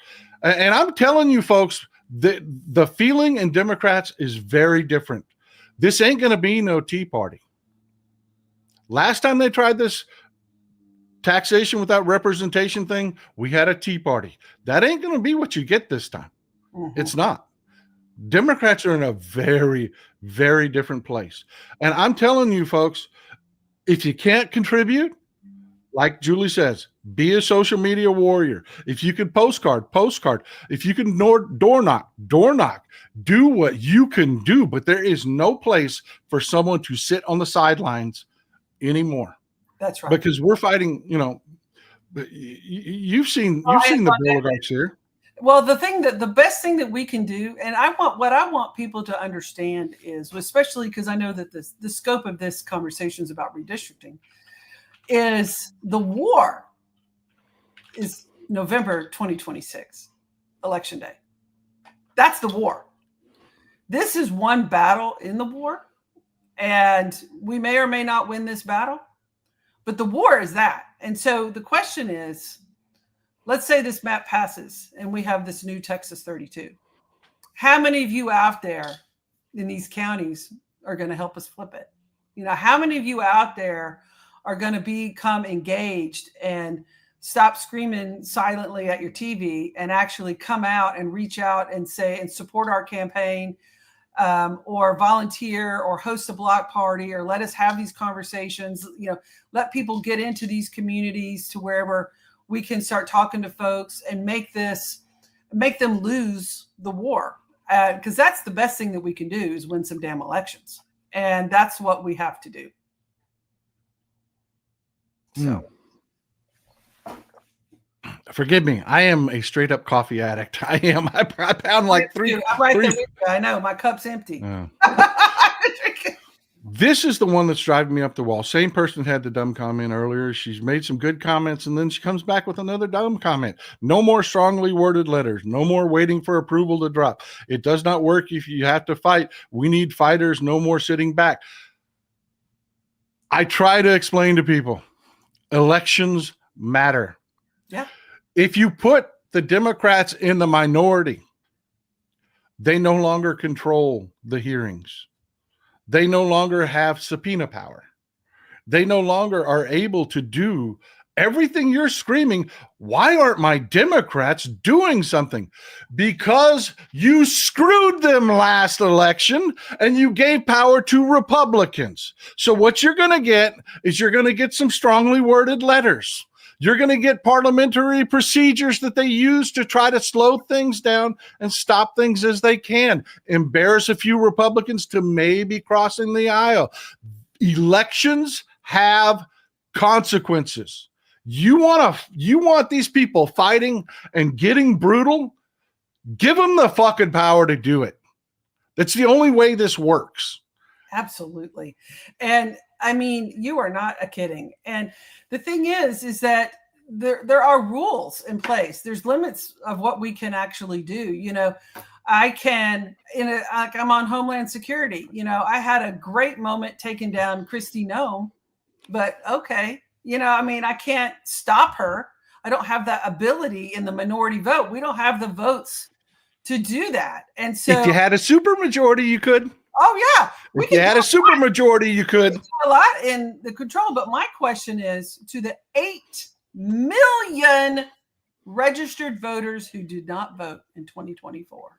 And I'm telling you, folks, the feeling in Democrats is very different. This ain't going to be no Tea Party. Last time they tried this taxation without representation thing, we had a Tea Party. That ain't going to be what you get this time. It's not. Democrats are in a very, very different place. And I'm telling you, folks, if you can't contribute, like Julie says, be a social media warrior. If you can postcard. If you can door knock. Do what you can do. But there is no place for someone to sit on the sidelines anymore. That's right. Because we're fighting, you know, you've seen the oligarchs here. Well, the best thing that we can do, and what I want people to understand is, especially because I know that the scope of this conversation is about redistricting, is the war is November 2026, Election Day. That's the war. This is one battle in the war, and we may or may not win this battle, but the war is that. And so the question is, let's say this map passes and we have this new Texas 32. How many of you out there in these counties are going to help us flip it? You know, how many of you out there are going to become engaged and stop screaming silently at your TV and actually come out and reach out and say and support our campaign, or volunteer or host a block party, or let us have these conversations, you know, let people get into these communities to wherever we can start talking to folks and make them lose the war. Because that's the best thing that we can do, is win some damn elections. And that's what we have to do. So. Forgive me. I am a straight up coffee addict. I am. I pound like three. I'm right there with you. I know. My cup's empty. This is the one that's driving me up the wall. Same person had the dumb comment earlier. She's made some good comments, and then she comes back with another dumb comment. No more strongly worded letters. No more waiting for approval to drop. It does not work if you have to fight. We need fighters. No more sitting back. I try to explain to people, elections matter. Yeah. If you put the Democrats in the minority, they no longer control the hearings. They no longer have subpoena power. They no longer are able to do everything you're screaming. Why aren't my Democrats doing something? Because you screwed them last election and you gave power to Republicans. So what you're going to get is you're going to get some strongly worded letters. You're going to get parliamentary procedures that they use to try to slow things down and stop things as they can. Embarrass a few Republicans to maybe crossing the aisle. Elections have consequences. You want these people fighting and getting brutal? Give them the fucking power to do it. That's the only way this works. Absolutely. And I mean, you are not kidding. And the thing is that there are rules in place. There's limits of what we can actually do. You know, I can, like I'm on Homeland Security. You know, I had a great moment taking down Kristi Noem, but okay. You know, I mean, I can't stop her. I don't have that ability in the minority vote. We don't have the votes to do that. And so if you had a supermajority, you could. Oh yeah. If you had a supermajority, you could. A lot in the control. But my question is to the 8 million registered voters who did not vote in 2024.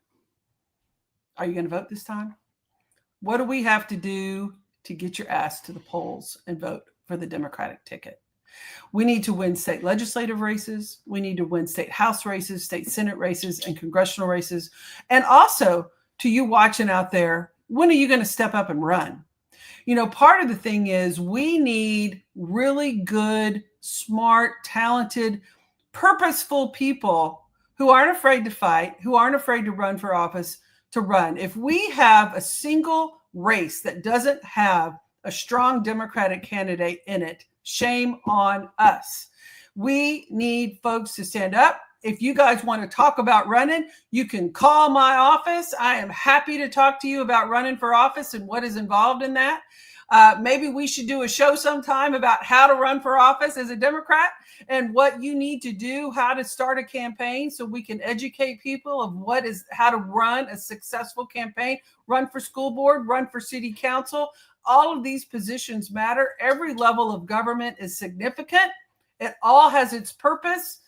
Are you going to vote this time? What do we have to do to get your ass to the polls and vote for the Democratic ticket? We need to win state legislative races. We need to win state House races, state Senate races, and congressional races. And also, to you watching out there, when are you going to step up and run? You know, part of the thing is we need really good, smart, talented, purposeful people who aren't afraid to fight, who aren't afraid to run for office, to run. If we have a single race that doesn't have a strong Democratic candidate in it, shame on us. We need folks to stand up. If you guys want to talk about running, you can call my office. I am happy to talk to you about running for office and what is involved in that. Maybe we should do a show sometime about how to run for office as a Democrat and what you need to do, how to start a campaign so we can educate people of how to run a successful campaign, run for school board, run for city council. All of these positions matter. Every level of government is significant. It all has its purpose.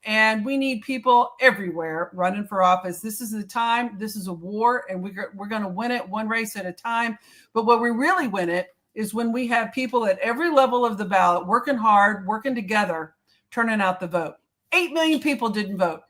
And we need people everywhere running for office. This is the time. This is a war, and we're going to win it one race at a time. But what we really win it is when we have people at every level of the ballot working hard, working together, turning out the vote. 8 million people didn't vote.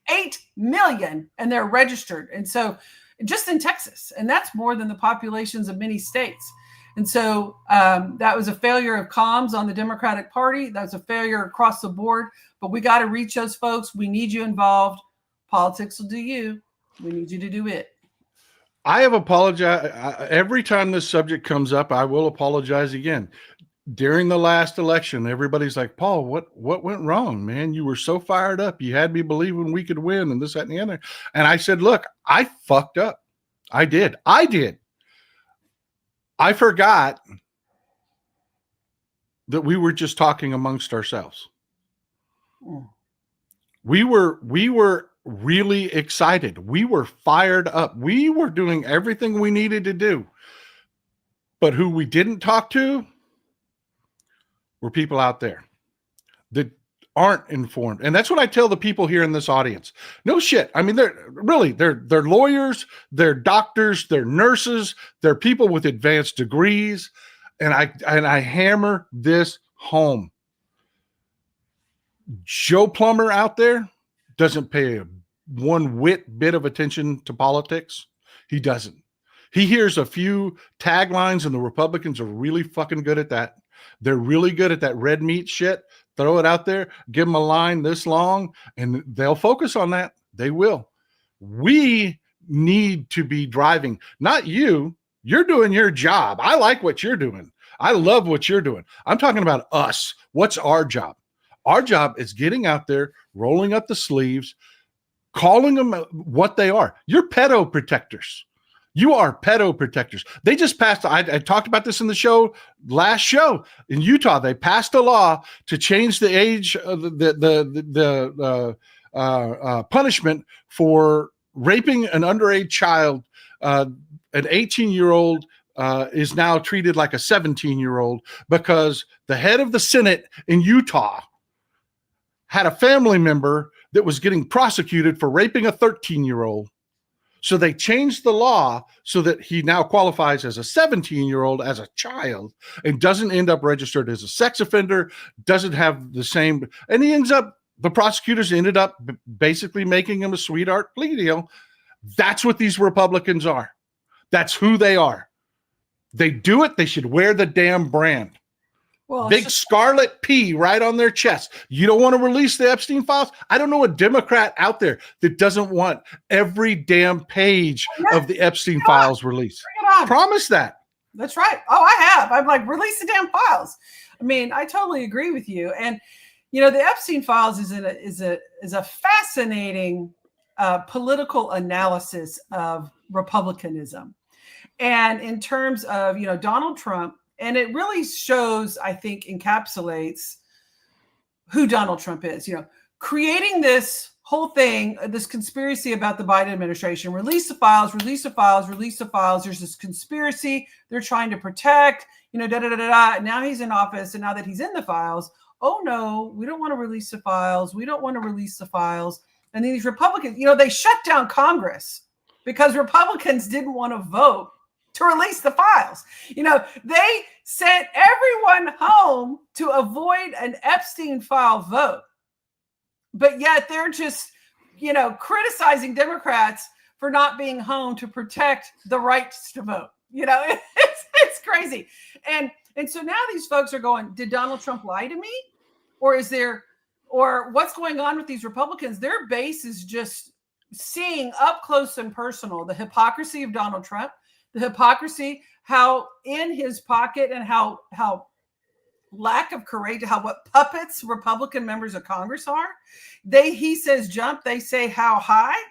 8 million, and they're registered. And so just in Texas, and that's more than the populations of many states. And so that was a failure of comms on the Democratic Party. That was a failure across the board. But we got to reach those folks. We need you involved. Politics will do you. We need you to do it. I have apologized. Every time this subject comes up, I will apologize again. During the last election, everybody's like, Paul, what went wrong, man? You were so fired up. You had me believing we could win and this, that, and the other. And I said, look, I fucked up. I did. I forgot that we were just talking amongst ourselves. We were really excited. We were fired up. We were doing everything we needed to do. But who we didn't talk to were people out there that aren't informed. And that's what I tell the people here in this audience. No shit. I mean, they're lawyers, they're doctors, they're nurses, they're people with advanced degrees. And I hammer this home. Joe Plumber out there doesn't pay one bit of attention to politics. He doesn't. He hears a few taglines, and the Republicans are really fucking good at that. They're really good at that red meat shit. Throw it out there, give them a line this long, and they'll focus on that. They will. We need to be driving, not you. You're doing your job. I like what you're doing. I love what you're doing. I'm talking about us. What's our job? Our job is getting out there, rolling up the sleeves, calling them what they are. You're pedo protectors. You are pedo protectors. They just passed. I talked about this in the last show in Utah. They passed a law to change the age of the punishment for raping an underage child. An 18-year-old is now treated like a 17-year-old because the head of the Senate in Utah had a family member that was getting prosecuted for raping a 13-year-old. So they changed the law so that he now qualifies as a 17-year-old, as a child, and doesn't end up registered as a sex offender, doesn't have the same, and the prosecutors ended up basically making him a sweetheart plea deal. That's what these Republicans are. That's who they are. They do it. They should wear the damn brand. Well, big scarlet P right on their chest. You don't want to release the Epstein files? I don't know a Democrat out there that doesn't want every damn page of the Epstein files released. Promise that. That's right. Oh, I have. I'm like, release the damn files. I mean, I totally agree with you. And the Epstein files is a fascinating political analysis of republicanism, and in terms of Donald Trump. And it really shows, I think, encapsulates who Donald Trump is. Creating this whole thing, this conspiracy about the Biden administration, release the files, release the files, release the files. There's this conspiracy they're trying to protect, Now he's in office, and now that he's in the files, oh no, we don't want to release the files. We don't want to release the files. And these Republicans, they shut down Congress because Republicans didn't want to vote to release the files. They sent everyone home to avoid an Epstein file vote. But yet they're just, criticizing Democrats for not being home to protect the rights to vote. It's crazy. And so now these folks are going, did Donald Trump lie to me? Or what's going on with these Republicans? Their base is just seeing up close and personal the hypocrisy of Donald Trump, the hypocrisy, how in his pocket and how lack of courage, what puppets Republican members of Congress are. He says jump, they say how high.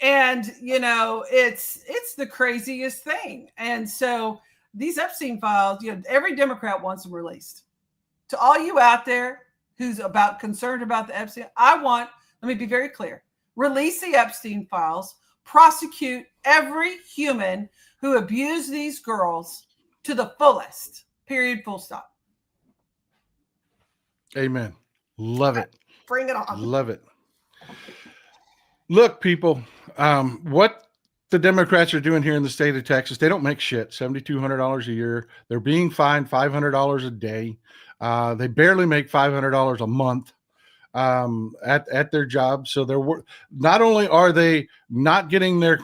And, it's the craziest thing. And so these Epstein files, every Democrat wants them released. To all you out there who's concerned about the Epstein, let me be very clear, release the Epstein files, prosecute every human who abused these girls to the fullest, period, full stop. Amen. Love it. Bring it on. Love it. Look, people, what the Democrats are doing here in the state of Texas, they don't make shit. $7,200 a year. They're being fined $500 a day. They barely make $500 a month at their job. So not only are they not getting their,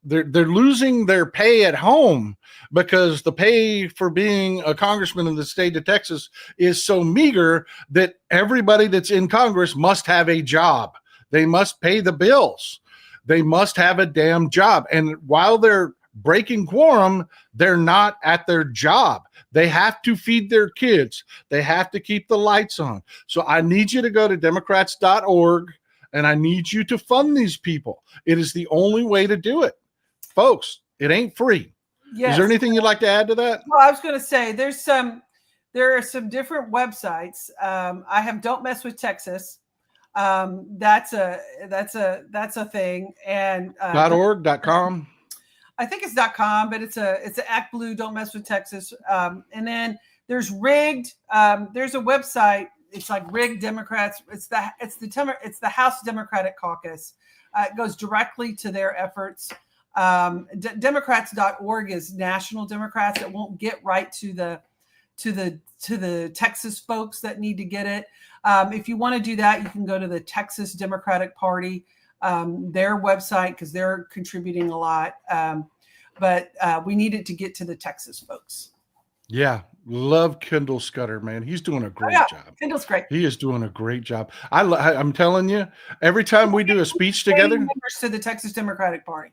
they're losing their pay at home because the pay for being a congressman in the state of Texas is so meager that everybody that's in Congress must have a job. They must pay the bills. They must have a damn job. And while they're breaking quorum, they're not at their job. They have to feed their kids. They have to keep the lights on. So I need you to go to Democrats.org and I need you to fund these people. It is the only way to do it. Folks, it ain't free. Yes. Is there anything you'd like to add to that? Well, I was going to say there are some different websites. I have Don't Mess with Texas. That's a thing. And .org, .com. I think it's .com, but it's a Act Blue. Don't Mess with Texas. And then there's Rigged. There's a website. It's like Rigged Democrats. It's the House Democratic Caucus. It goes directly to their efforts. Democrats.org is National Democrats. It won't get right to the Texas folks that need to get it. If you want to do that, you can go to the Texas Democratic Party, their website, because they're contributing a lot. But we need it to get to the Texas folks. Yeah. Love Kendall Scudder, man. He's doing a great job. Kendall's great. He is doing a great job. I'm telling you, every time we do a speech together. Members to the Texas Democratic Party.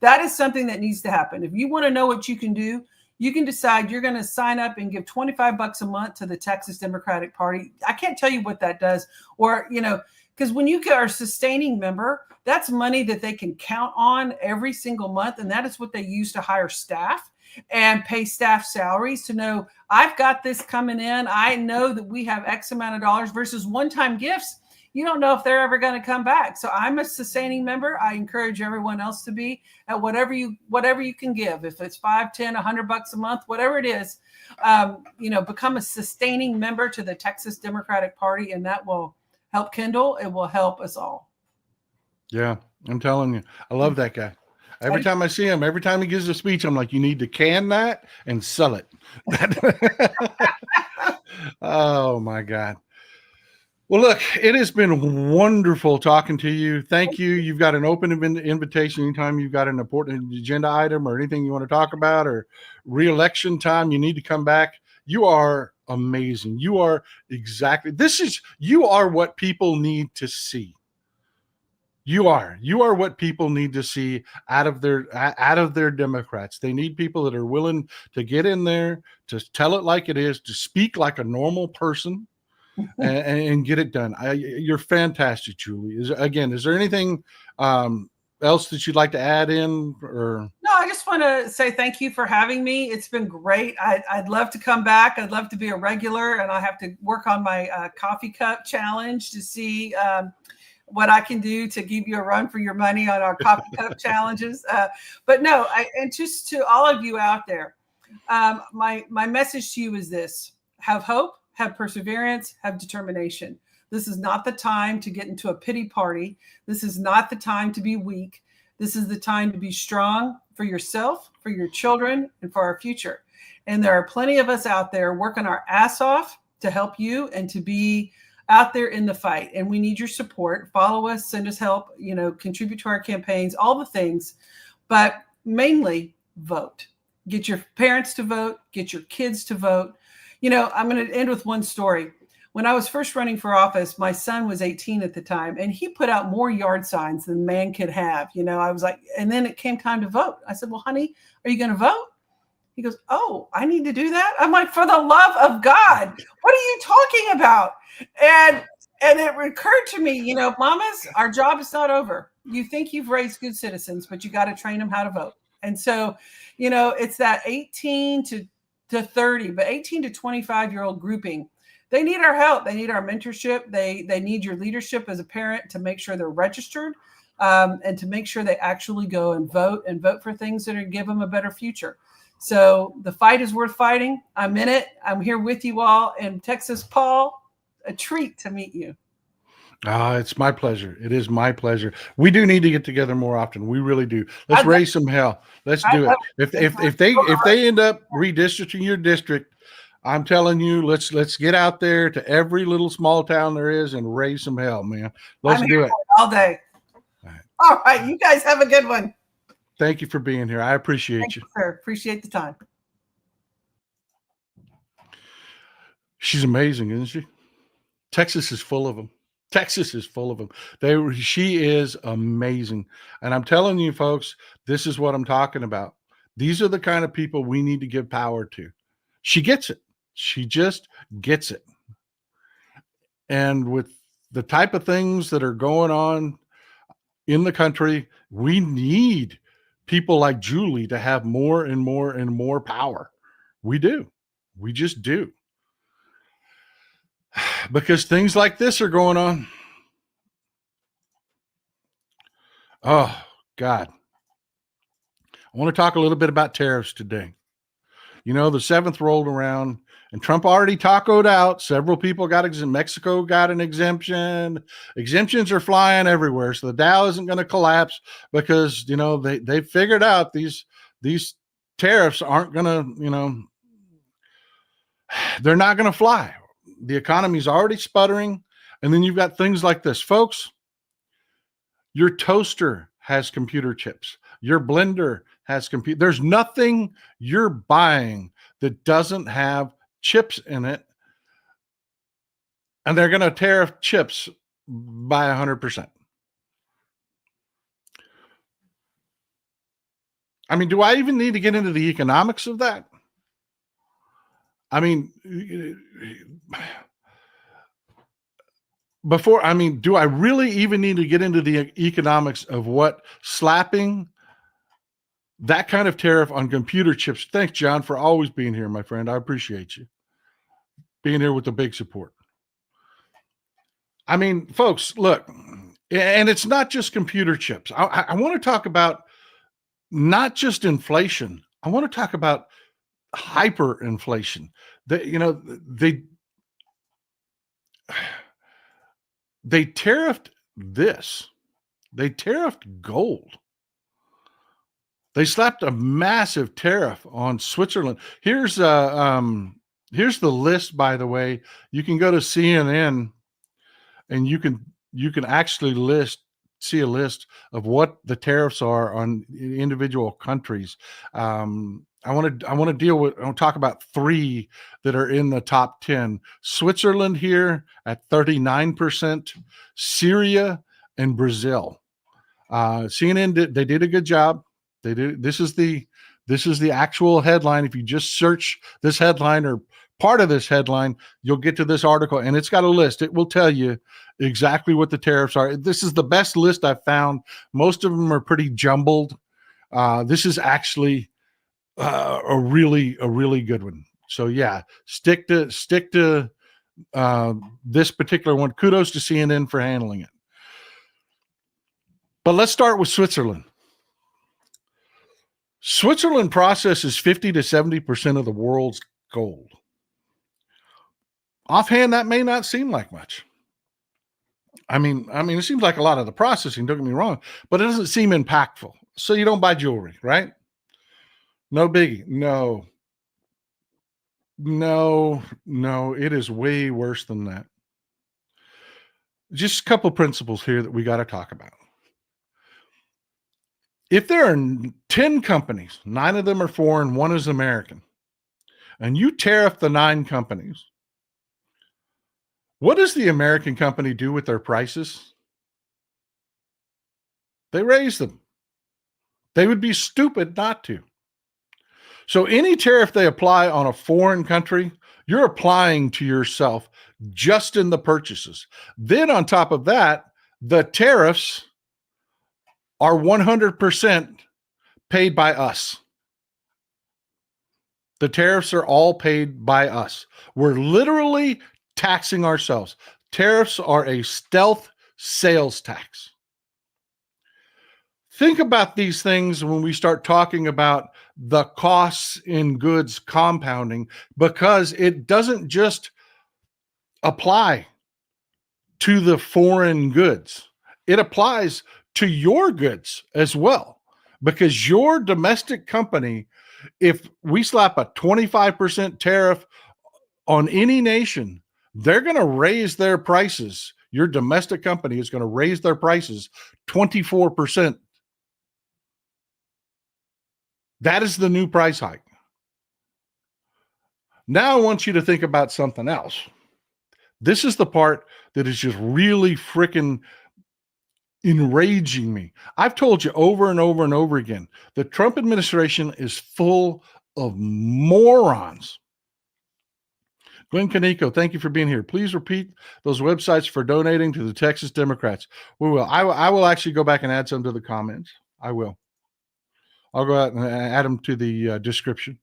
That is something that needs to happen. If you want to know what you can do, you can decide you're going to sign up and give $25 a month to the Texas Democratic Party. I can't tell you what that does. Or, because when you are a sustaining member, that's money that they can count on every single month. And that is what they use to hire staff and pay staff salaries to know I've got this coming in. I know that we have X amount of dollars versus one-time gifts. You don't know if they're ever going to come back. So I'm a sustaining member. I encourage everyone else to be at whatever you can give. If it's $5, $10, $100 a month, whatever it is, become a sustaining member to the Texas Democratic Party, and that will help Kendall. It will help us all. Yeah, I'm telling you, I love that guy. Every time I see him, every time he gives a speech, I'm like, you need to can that and sell it. Oh my God. Well, look, it has been wonderful talking to you. Thank you. You've got an open invitation anytime you've got an important agenda item or anything you want to talk about, or re-election time, you need to come back. You are amazing. You are you are what people need to see. You are what people need to see out of their Democrats. They need people that are willing to get in there, to tell it like it is, to speak like a normal person, and get it done. You're fantastic, Julie. Is there anything else that you'd like to add in? Or no, I just want to say thank you for having me. It's been great. I'd love to come back. I'd love to be a regular, and I have to work on my coffee cup challenge to see what I can do to give you a run for your money on our coffee cup challenges. But no, and just to all of you out there, my message to you is this: have hope, have perseverance, have determination. This is not the time to get into a pity party. This is not the time to be weak. This is the time to be strong for yourself, for your children, and for our future. And there are plenty of us out there working our ass off to help you and to be out there in the fight. And we need your support. Follow us, send us help, contribute to our campaigns, all the things, but mainly vote. Get your parents to vote, get your kids to vote. I'm going to end with one story. When I was first running for office, my son was 18 at the time, and he put out more yard signs than man could have. I was like, and then it came time to vote. I said, well, honey, are you going to vote? He goes, oh, I need to do that? I'm like, for the love of God, what are you talking about? And it occurred to me, mamas, our job is not over. You think you've raised good citizens, but you got to train them how to vote. And so, it's that 18 to 30, but 18 to 25-year-old grouping. They need our help. They need our mentorship. They need your leadership as a parent to make sure they're registered, and to make sure they actually go and vote for things that are give them a better future. So the fight is worth fighting. I'm in it. I'm here with you all in Texas. Paul, a treat to meet you. It's my pleasure. It is my pleasure. We do need to get together more often. We really do. Let's raise some hell. Let's do it. If they end up redistricting your district, I'm telling you, let's get out there to every little small town there is and raise some hell, man. Let's do it all day. All right. You guys have a good one. Thank you for being here. I appreciate you. Sir. Appreciate the time. She's amazing, isn't she? Texas is full of them. She is amazing. And I'm telling you, folks, this is what I'm talking about. These are the kind of people we need to give power to. She gets it. She just gets it. And with the type of things that are going on in the country, we need people like Julie to have more and more and more power. We do. We just do. Because things like this are going on. Oh, God. I want to talk a little bit about tariffs today. The 7th rolled around, and Trump already tacoed out. Several people got Mexico got an exemption. Exemptions are flying everywhere. So the Dow isn't going to collapse because, they figured out these tariffs aren't going to, they're not going to fly. The economy's already sputtering. And then you've got things like this, folks. Your toaster has computer chips. Your blender has computer. There's nothing you're buying that doesn't have chips in it. And they're going to tariff chips by 100%. I mean, do I even need to get into the economics of that? I mean, do I really even need to get into the economics of what slapping that kind of tariff on computer chips? Thanks, John, for always being here, my friend. I appreciate you being here with the big support. I mean, folks, look, and it's not just computer chips. I want to talk about not just inflation. I want to talk about hyperinflation. They tariffed this. They tariffed gold. They slapped a massive tariff on Switzerland. Here's the list, by the way. You can go to CNN and you can actually see a list of what the tariffs are on individual countries. I want to talk about 3 that are in the top 10. Switzerland here at 39%, Syria and Brazil. CNN they did a good job. They did. This is the actual headline. If you just search this headline or part of this headline, you'll get to this article, and it's got a list. It will tell you exactly what the tariffs are. This is the best list I've found. Most of them are pretty jumbled. This is actually a really good one. So yeah, stick to this particular one. Kudos to CNN for handling it. But let's start with Switzerland. Switzerland processes 50 to 70% of the world's gold. Offhand, that may not seem like much. I mean, it seems like a lot of the processing, don't get me wrong, but it doesn't seem impactful. So you don't buy jewelry, right? No biggie. No, it is way worse than that. Just a couple principles here that we got to talk about. If there are 10 companies, 9 of them are foreign, 1 is American, and you tariff the 9 companies, what does the American company do with their prices? They raise them. They would be stupid not to. So any tariff they apply on a foreign country, you're applying to yourself just in the purchases. Then on top of that, the tariffs are 100% paid by us. The tariffs are all paid by us. We're literally taxing ourselves. Tariffs are a stealth sales tax. Think about these things when we start talking about the costs in goods compounding, because it doesn't just apply to the foreign goods. It applies to your goods as well, because your domestic company, if we slap a 25% tariff on any nation, they're going to raise their prices. Your domestic company is going to raise their prices 24%. That is the new price hike. Now I want you to think about something else. This is the part that is just really freaking enraging me. I've told you over and over and over again, the Trump administration is full of morons. Glenn Kaneko, thank you for being here. Please repeat those websites for donating to the Texas Democrats. We will. I will actually go back and add some to the comments. I will. I'll go out and add them to the description.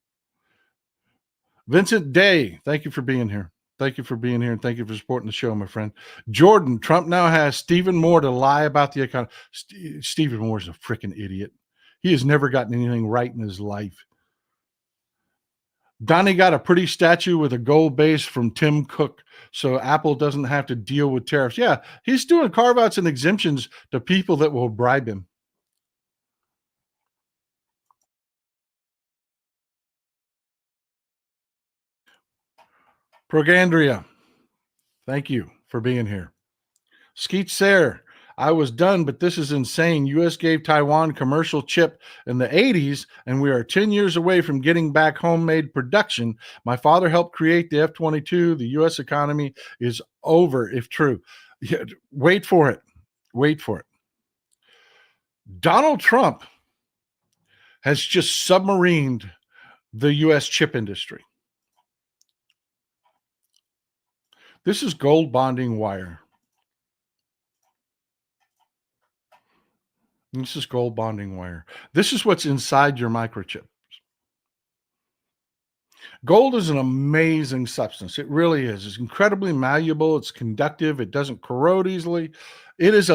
Vincent Day, thank you for being here. Thank you for being here, and thank you for supporting the show, my friend. Jordan, Trump now has Stephen Moore to lie about the economy. Stephen Moore's a freaking idiot. He has never gotten anything right in his life. Donnie got a pretty statue with a gold base from Tim Cook, so Apple doesn't have to deal with tariffs. Yeah, he's doing carve-outs and exemptions to people that will bribe him. Progandria, thank you for being here. Skeet Sayre, I was done, but this is insane. U.S. gave Taiwan commercial chip in the 80s, and we are 10 years away from getting back homemade production. My father helped create the F-22. The U.S. economy is over, if true. Yeah, wait for it. Wait for it. Donald Trump has just submarined the U.S. chip industry. This is gold bonding wire. This is gold bonding wire. This is what's inside your microchip. Gold is an amazing substance. It really is. It's incredibly malleable. It's conductive. It doesn't corrode easily. It is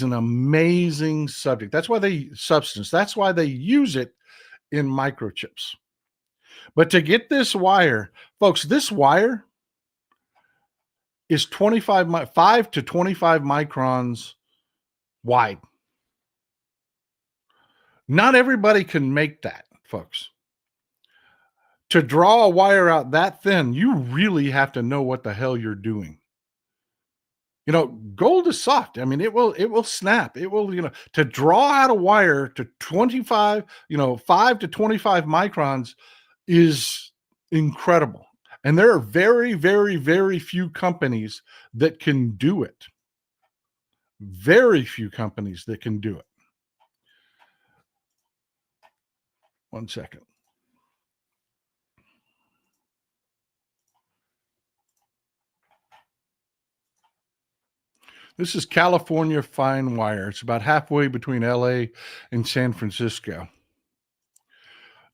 an amazing subject. That's why That's why they use it in microchips. But to get this wire, folks, this wire is 5 to 25 microns wide. Not everybody can make that, folks. To draw a wire out that thin, you really have to know what the hell you're doing. You know, gold is soft. I mean, it will snap. It will, to draw out a wire to 5 to 25 microns is incredible. And there are very, very, very few companies that can do it. Very few companies that can do it. One second. This is California fine wire. It's about halfway between LA and San Francisco.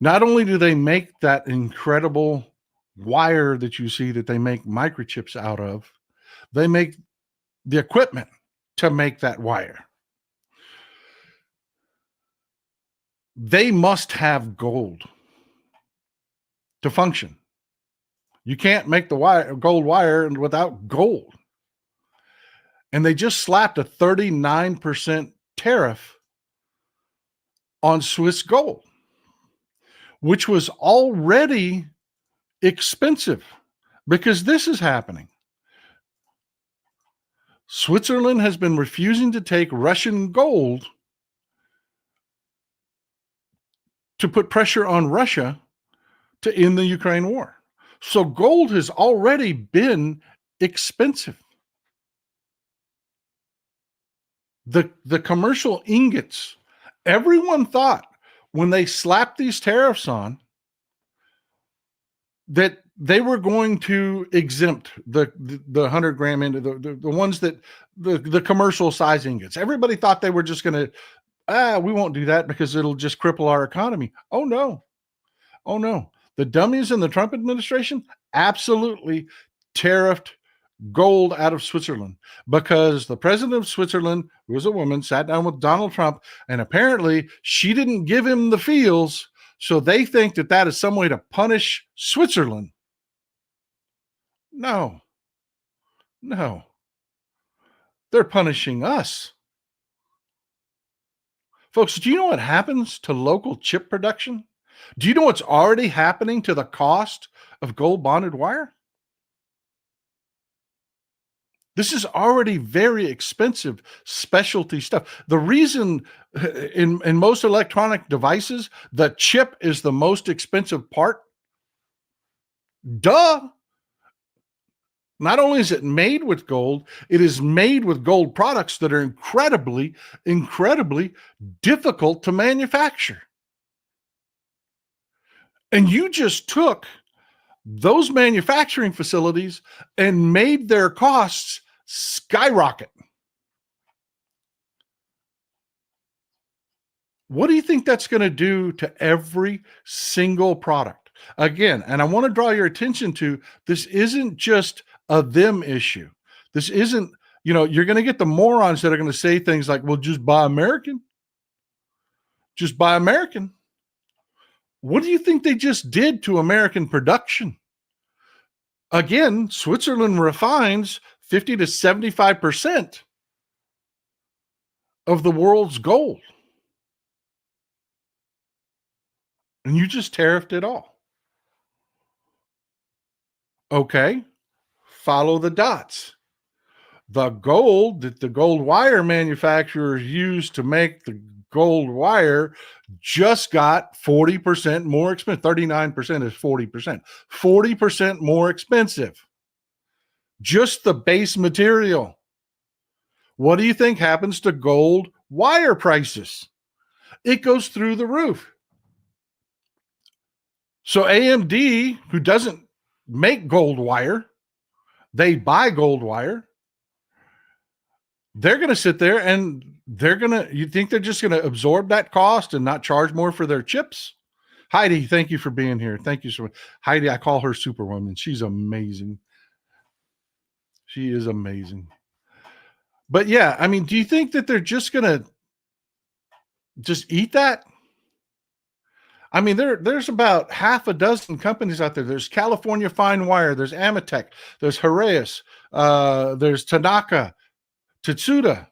Not only do they make that incredible wire that you see that they make microchips out of, they make the equipment to make that wire. They must have gold to function. You can't make the gold wire without gold. And they just slapped a 39% tariff on Swiss gold, which was already expensive, because this is happening. Switzerland has been refusing to take Russian gold to put pressure on Russia to end the Ukraine war. So gold has already been expensive. The commercial ingots, everyone thought when they slapped these tariffs on that they were going to exempt the 100 gram into the ones that the commercial size ingots. Everybody thought they were just going to, we won't do that because it'll just cripple our economy. Oh no. Oh no. The dummies in the Trump administration absolutely tariffed gold out of Switzerland, because the president of Switzerland, who was a woman, sat down with Donald Trump, and apparently she didn't give him the feels, so they think that is some way to punish Switzerland. No. They're punishing us. Folks, do you know what happens to local chip production? Do you know what's already happening to the cost of gold bonded wire? This is already very expensive specialty stuff. The reason in most electronic devices, the chip is the most expensive part. Duh. Not only is it made with gold, it is made with gold products that are incredibly, incredibly difficult to manufacture. And you just took those manufacturing facilities and made their costs skyrocket. What do you think that's going to do to every single product? Again, and I want to draw your attention to, this isn't just a them issue. This isn't, you're going to get the morons that are going to say things like, well, just buy American. Just buy American. What do you think they just did to American production? Again, Switzerland refines 50 to 75% of the world's gold. And you just tariffed it all. Okay, follow the dots. The gold that the gold wire manufacturers use to make the gold wire just got 40% more expensive. 39% is 40%. 40% more expensive. Just the base material. What do you think happens to gold wire prices? It goes through the roof. So AMD, who doesn't make gold wire, they buy gold wire. They're going to sit there and you think they're just going to absorb that cost and not charge more for their chips? Heidi, thank you for being here. Thank you so much. Heidi, I call her Superwoman. She's amazing. She is amazing. But yeah, I mean, do you think that they're just going to just eat that? I mean, there's about half a dozen companies out there. There's California Fine Wire, there's Amatec, there's Haraeus, there's Tanaka, Tetsuda.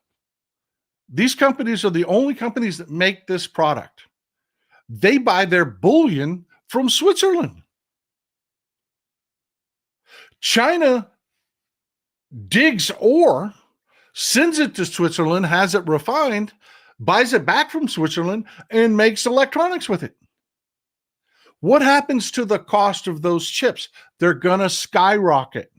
These companies are the only companies that make this product. They buy their bullion from Switzerland. China digs ore, sends it to Switzerland, has it refined, buys it back from Switzerland, and makes electronics with it. What happens to the cost of those chips? They're going to skyrocket.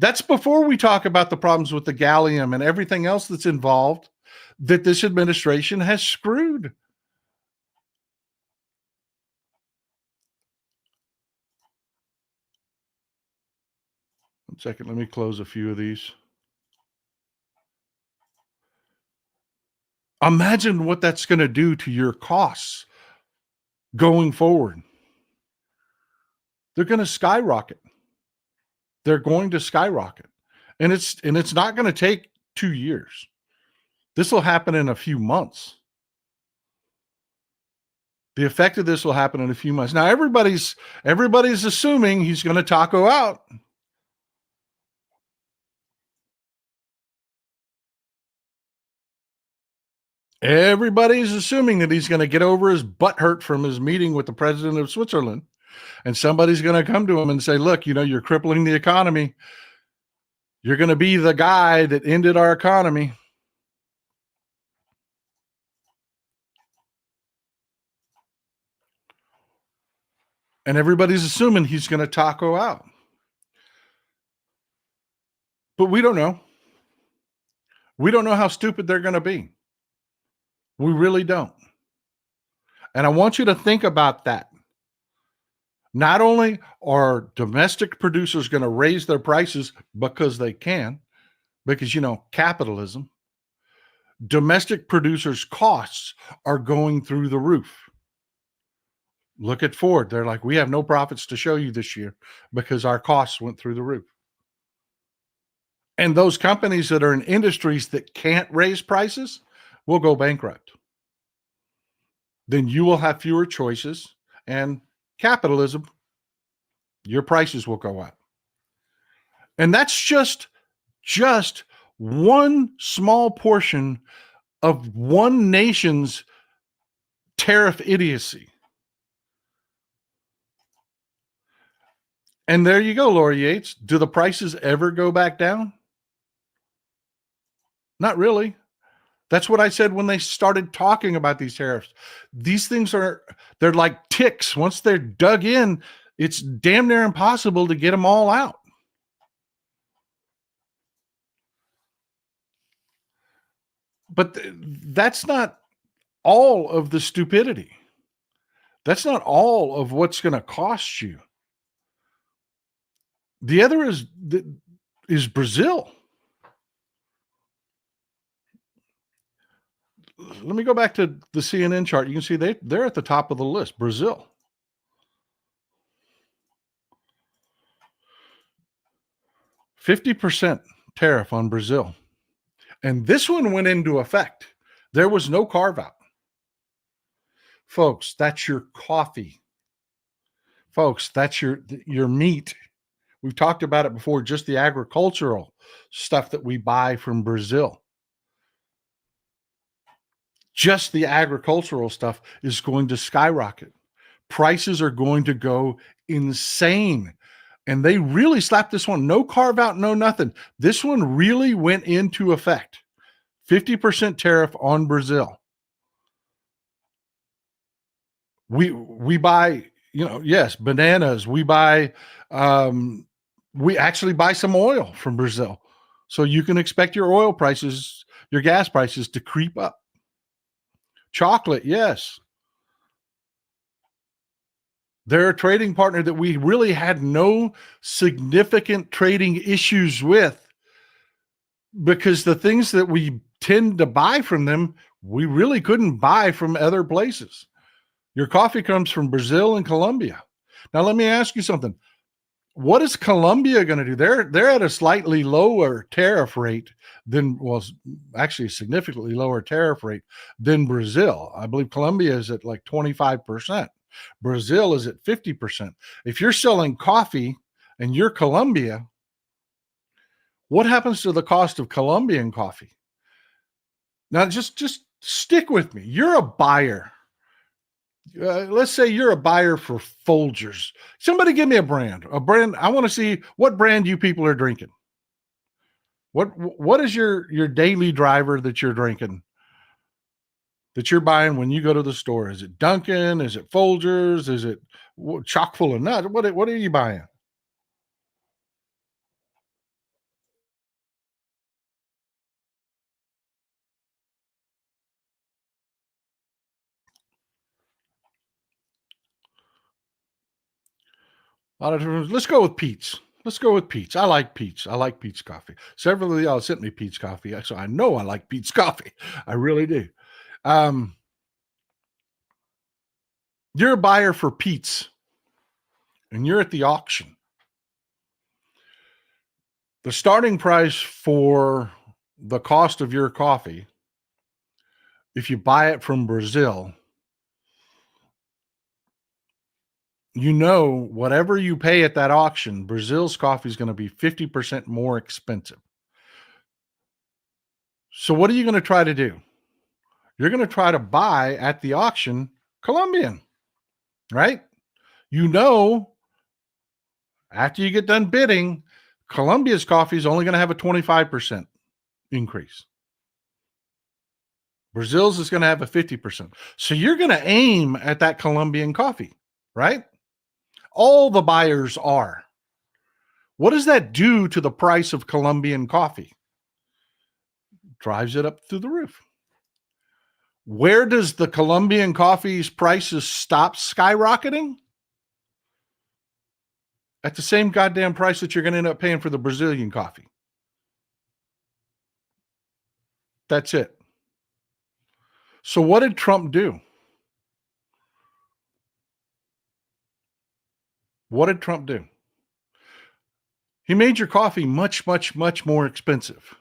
That's before we talk about the problems with the gallium and everything else that's involved that this administration has screwed. One second, let me close a few of these. Imagine what that's going to do to your costs going forward. They're going to skyrocket. They're going to skyrocket. And it's not going to take 2 years. This will happen in a few months. The effect of this will happen in a few months. Now everybody's assuming he's going to taco out. Everybody's assuming that he's going to get over his butt hurt from his meeting with the president of Switzerland. And somebody's going to come to him and say, look, you're crippling the economy. You're going to be the guy that ended our economy. And everybody's assuming he's going to taco out. But we don't know. We don't know how stupid they're going to be. We really don't. And I want you to think about that. Not only are domestic producers going to raise their prices because they can, because, capitalism, domestic producers' costs are going through the roof. Look at Ford. They're like, we have no profits to show you this year because our costs went through the roof. And those companies that are in industries that can't raise prices will go bankrupt. Then you will have fewer choices, and capitalism, your prices will go up. And that's just one small portion of one nation's tariff idiocy. And there you go, Laura Yates. Do the prices ever go back down? Not really. That's what I said when they started talking about these tariffs. These things they're like ticks. Once they're dug in, it's damn near impossible to get them all out. But that's not all of the stupidity. That's not all of what's going to cost you. The other is Brazil. Let me go back to the CNN chart. You can see they're at the top of the list. Brazil. %50 tariff on Brazil. And this one went into effect. There was no carve out. Folks, that's your coffee. Folks, that's your meat. We've talked about it before, just the agricultural stuff that we buy from Brazil. Just the agricultural stuff is going to skyrocket. Prices are going to go insane. And they really slapped this one. No carve out, no nothing. This one really went into effect. 50% tariff on Brazil. We buy, yes, bananas. We buy, we actually buy some oil from Brazil. So you can expect your oil prices, your gas prices to creep up. Chocolate, yes. They're a trading partner that we really had no significant trading issues with, because the things that we tend to buy from them, we really couldn't buy from other places. Your coffee comes from Brazil and Colombia. Now, let me ask you something. What is Colombia going to do? They're at a slightly lower tariff rate than, well, actually a significantly lower tariff rate than Brazil. I believe Colombia is at like 25%. Brazil is at 50%. If you're selling coffee and you're Colombia, what happens to the cost of Colombian coffee? Now, just stick with me. You're a buyer. Let's say you're a buyer for Folgers. Somebody give me a brand. A brand. I want to see what brand you people are drinking. What is your daily driver that you're drinking, that you're buying when you go to the store? Is it Dunkin'? Is it Folgers? Is it chock full of nuts? What are you buying? A lot of times, let's go with Pete's. Let's go with Pete's. I like Pete's. I like Pete's coffee. Several of y'all sent me Pete's coffee, so I know I like Pete's coffee. I really do. You're a buyer for Pete's, and you're at the auction. The starting price for the cost of your coffee, if you buy it from Brazil, you know, whatever you pay at that auction, Brazil's coffee is going to be 50% more expensive. So what are you going to try to do? You're going to try to buy at the auction Colombian, right? You know, after you get done bidding, Colombia's coffee is only going to have a 25% increase. Brazil's is going to have a 50%. So you're going to aim at that Colombian coffee, right? All the buyers are. What does that do to the price of Colombian coffee? Drives it up through the roof. Where does the Colombian coffee's prices stop skyrocketing? At the same goddamn price that you're going to end up paying for the Brazilian coffee. That's it. So what did Trump do? What did Trump do? He made your coffee much, much, much more expensive.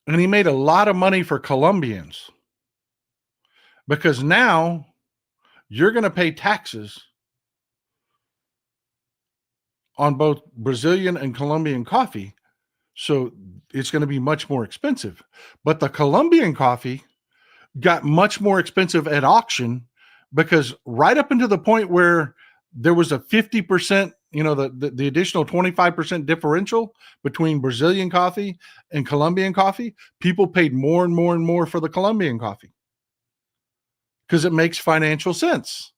And he made a lot of money for Colombians, because now you're going to pay taxes on both Brazilian and Colombian coffee. So it's going to be much more expensive. But the Colombian coffee got much more expensive at auction, because right up into the point where there was a 50%, the additional 25% differential between Brazilian coffee and Colombian coffee, people paid more and more and more for the Colombian coffee because it makes financial sense.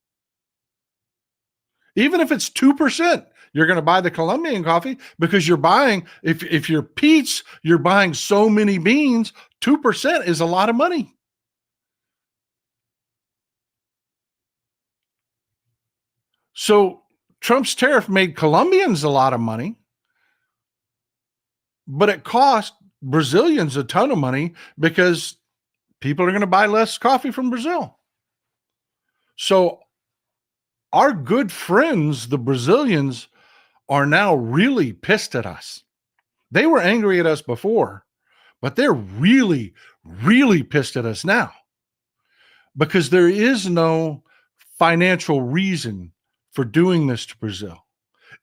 Even if it's 2%, you're going to buy the Colombian coffee because you're buying, if you're Pete's, you're buying so many beans, 2% is a lot of money. So Trump's tariff made Colombians a lot of money, but it cost Brazilians a ton of money because people are going to buy less coffee from Brazil. So our good friends, the Brazilians, are now really pissed at us. They were angry at us before, but they're really, really pissed at us now, because there is no financial reason for doing this to Brazil.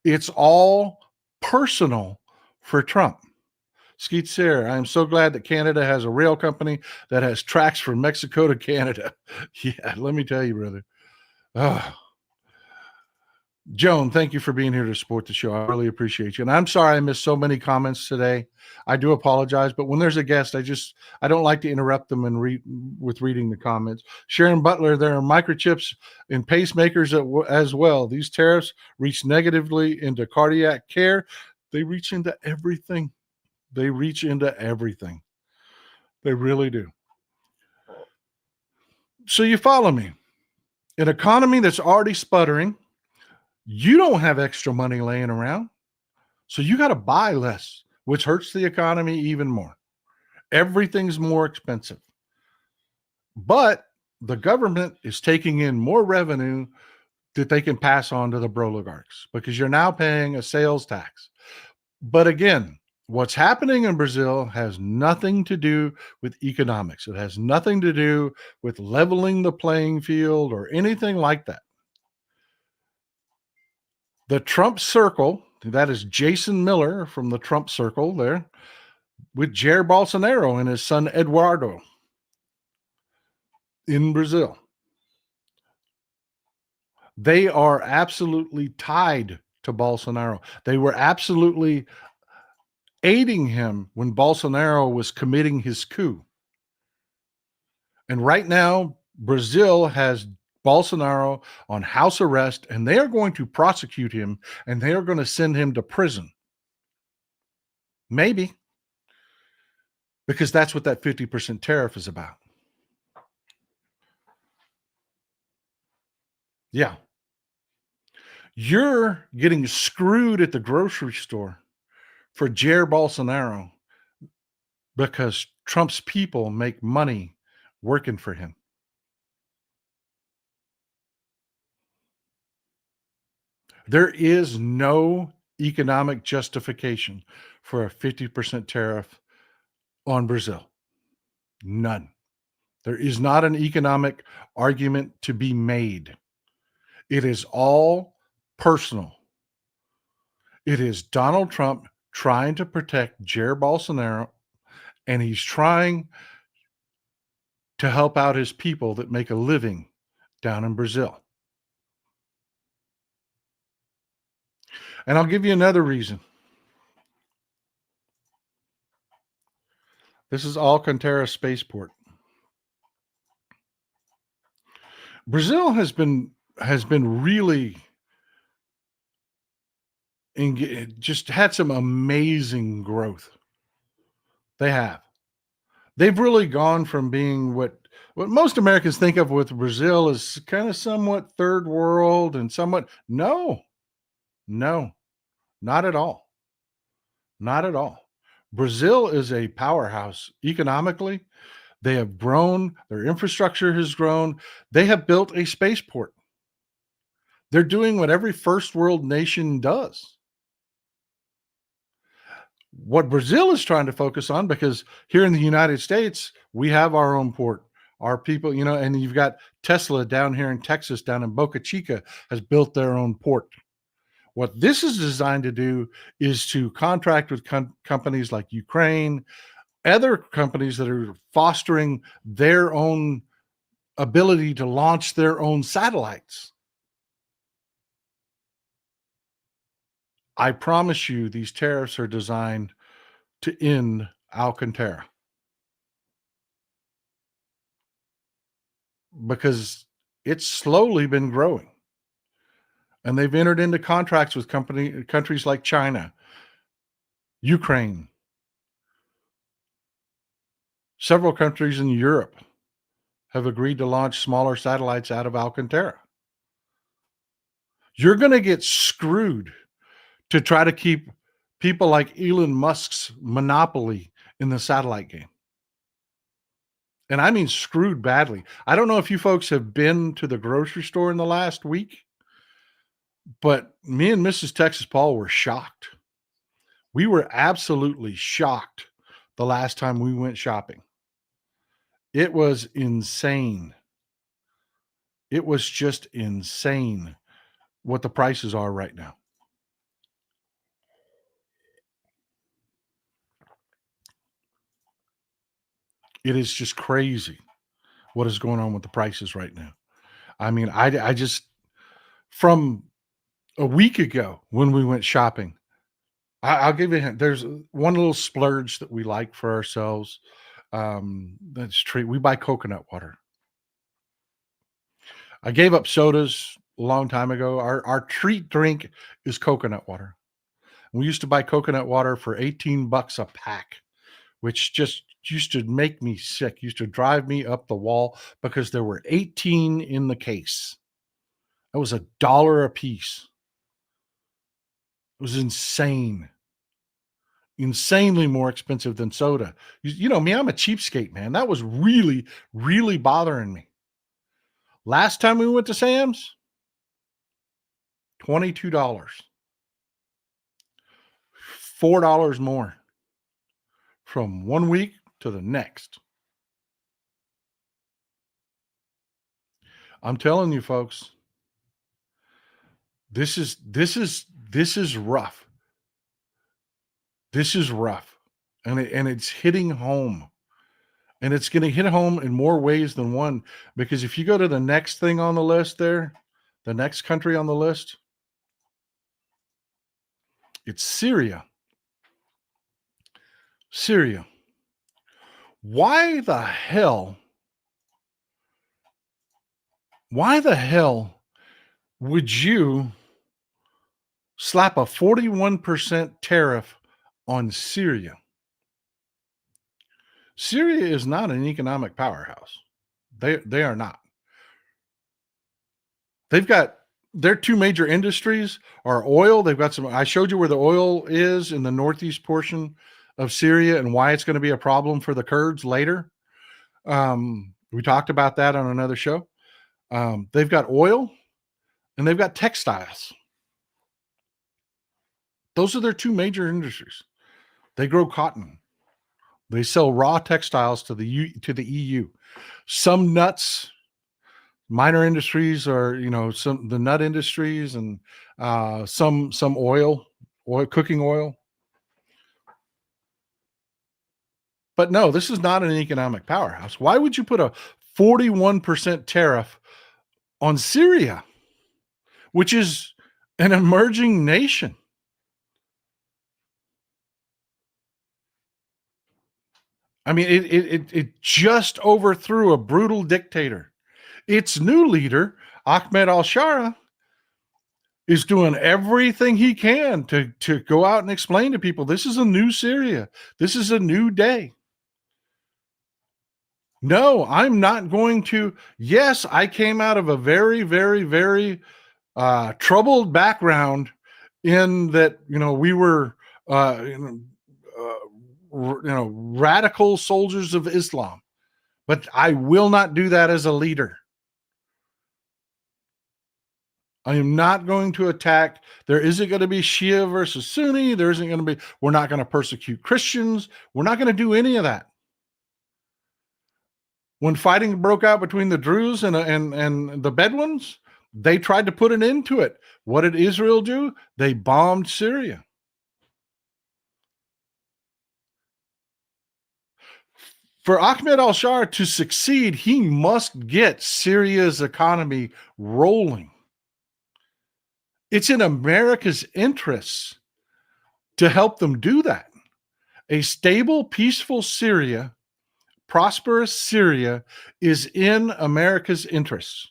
It's all personal for Trump. Skeet Sarah, I am so glad that Canada has a rail company that has tracks from Mexico to Canada. Yeah, let me tell you, brother. Joan, thank you for being here to support the show. I really appreciate you. And I'm sorry I missed so many comments today. I do apologize, but when there's a guest, I don't like to interrupt them and with reading the comments. Sharon Butler, there are microchips and pacemakers as well. These tariffs reach negatively into cardiac care. They reach into everything. They reach into everything. They really do. So you follow me. An economy that's already sputtering, you don't have extra money laying around. So you got to buy less, which hurts the economy even more. Everything's more expensive. But the government is taking in more revenue that they can pass on to the oligarchs because you're now paying a sales tax. But again, what's happening in Brazil has nothing to do with economics. It has nothing to do with leveling the playing field or anything like that. The Trump circle, that is Jason Miller from the Trump circle there, with Jair Bolsonaro and his son Eduardo in Brazil. They are absolutely tied to Bolsonaro. They were absolutely aiding him when Bolsonaro was committing his coup. And right now, Brazil has Bolsonaro on house arrest, and they are going to prosecute him, and they are going to send him to prison. Maybe. Because that's what that 50% tariff is about. Yeah. You're getting screwed at the grocery store for Jair Bolsonaro because Trump's people make money working for him. There is no economic justification for a 50% tariff on Brazil. None. There is not an economic argument to be made. It is all personal. It is Donald Trump trying to protect Jair Bolsonaro, and he's trying to help out his people that make a living down in Brazil. And I'll give you another reason. This is Alcantara Spaceport. Brazil has been really just had some amazing growth. They have. They've really gone from being what most Americans think of with Brazil as kind of somewhat third world and somewhat no, not at all. Not at all. Brazil is a powerhouse economically. They have grown, their infrastructure has grown. They have built a spaceport. They're doing what every first world nation does. What Brazil is trying to focus on, because here in the United States, we have our own port. Our people, and you've got Tesla down here in Texas, down in Boca Chica, has built their own port. What this is designed to do is to contract with companies like Ukraine, other companies that are fostering their own ability to launch their own satellites. I promise you, these tariffs are designed to end Alcantara. Because it's slowly been growing. And they've entered into contracts with countries like China, Ukraine, several countries in Europe have agreed to launch smaller satellites out of Alcantara. You're going to get screwed to try to keep people like Elon Musk's monopoly in the satellite game. And I mean screwed badly. I don't know if you folks have been to the grocery store in the last week, but me and Mrs. Texas Paul were shocked. We were absolutely shocked the last time we went shopping. It was insane. It was just insane what the prices are right now. It is just crazy what is going on with the prices right now. I mean, I just, from a week ago when we went shopping, I'll give you a hint. There's one little splurge that we like for ourselves. That's treat. We buy coconut water. I gave up sodas a long time ago. Our treat drink is coconut water. We used to buy coconut water for $18 a pack, which just used to make me sick, used to drive me up the wall because there were 18 in the case. That was $1 a piece. It was insane. Insanely more expensive than soda. You know me, I'm a cheapskate, man. That was really, really bothering me. Last time we went to Sam's, $22. $4 more from one week to the next. I'm telling you, folks, this is rough. This is rough, and it's hitting home, and it's going to hit home in more ways than one. Because if you go to the next thing on the list, the next country on the list, it's Syria. Syria. Why the hell would you slap a 41% tariff on Syria? Syria is not an economic powerhouse. They are not. They've got their two major industries are oil. They've got some. I showed you where the oil is in the northeast portion of Syria and why it's going to be a problem for the Kurds later. We talked about that on another show. They've got oil and they've got textiles. Those are their two major industries. They grow cotton. They sell raw textiles to the EU. Some nuts, minor industries are, the nut industries, and some oil, cooking oil. But no, this is not an economic powerhouse. Why would you put a 41% tariff on Syria, which is an emerging nation? I mean, it just overthrew a brutal dictator. Its new leader, Ahmed al-Shara, is doing everything he can to go out and explain to people, this is a new Syria. This is a new day. No, I'm not going to. Yes, I came out of a very, very, very troubled background in that, we were, radical soldiers of Islam, but I will not do that as a leader. I am not going to attack. There isn't going to be Shia versus Sunni. There isn't going to be, we're not going to persecute Christians. We're not going to do any of that. When fighting broke out between the Druze and the Bedouins, they tried to put an end to it. What did Israel do? They bombed Syria. For Ahmed al-Shara to succeed, he must get Syria's economy rolling. It's in America's interests to help them do that. A stable, peaceful Syria, prosperous Syria, is in America's interests.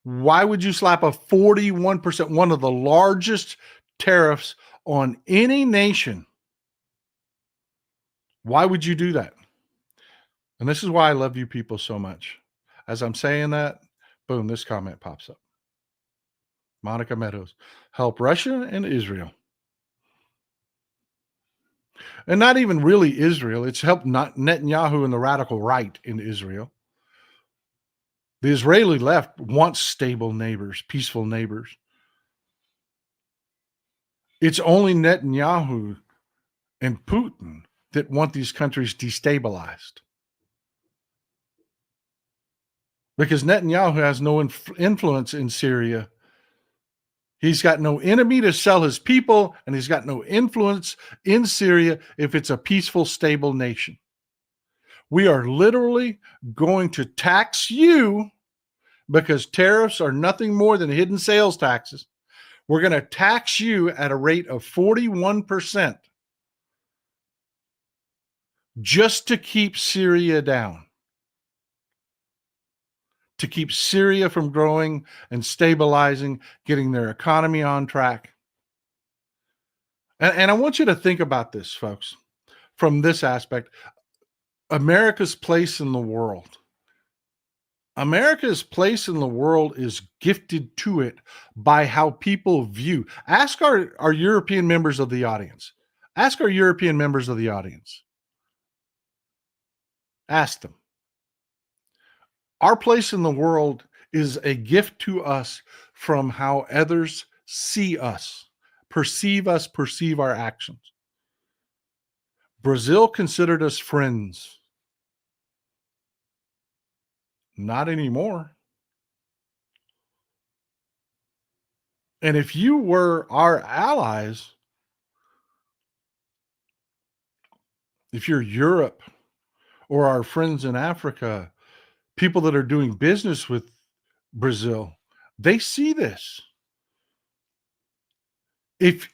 Why would you slap a 41%, one of the largest tariffs on any nation? Why would you do that? And this is why I love you people so much. As I'm saying that, boom, this comment pops up. Monica Meadows, help Russia and Israel. And not even really Israel. It's helped Netanyahu and the radical right in Israel. The Israeli left wants stable neighbors, peaceful neighbors. It's only Netanyahu and Putin that want these countries destabilized. Because Netanyahu has no influence in Syria. He's got no enemy to sell his people, and he's got no influence in Syria if it's a peaceful, stable nation. We are literally going to tax you, because tariffs are nothing more than hidden sales taxes. We're going to tax you at a rate of 41% just to keep Syria down, to keep Syria from growing and stabilizing, getting their economy on track. And I want you to think about this, folks, from this aspect. America's place in the world. America's place in the world is gifted to it by how people view. Ask our European members of the audience. Ask our European members of the audience. Ask them. Our place in the world is a gift to us from how others see us, perceive our actions. Brazil considered us friends. Not anymore. And if you were our allies, if you're Europe or our friends in Africa, people that are doing business with Brazil, they see this. If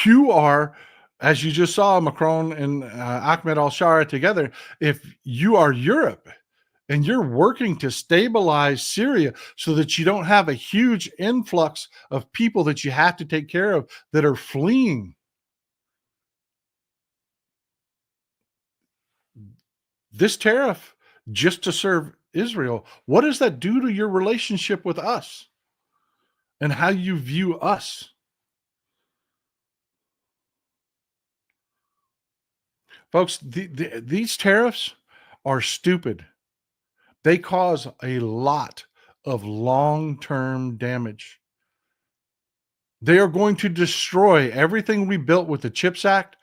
you are, as you just saw Macron and Ahmed al-Shara together, if you are Europe and you're working to stabilize Syria so that you don't have a huge influx of people that you have to take care of that are fleeing, this tariff just to serve Israel, what does that do to your relationship with us and how you view us? Folks, these tariffs are stupid. They cause a lot of long-term damage. They are going to destroy everything we built with the CHIPS Act.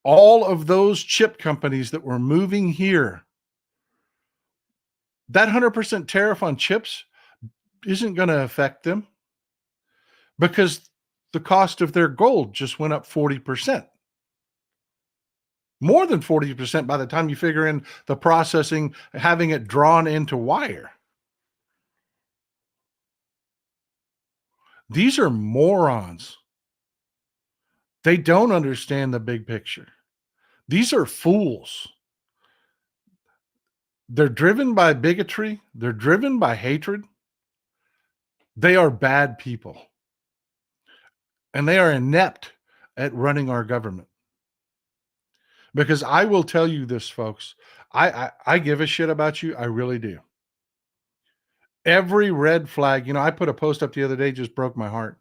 All of those chip companies that were moving here, that 100% tariff on chips isn't going to affect them because the cost of their gold just went up 40%. More than 40% by the time you figure in the processing, having it drawn into wire. These are morons. They don't understand the big picture. These are fools. They're driven by bigotry. They're driven by hatred. They are bad people. And they are inept at running our government. Because I will tell you this, folks, I give a shit about you. I really do. Every red flag, I put a post up the other day, just broke my heart.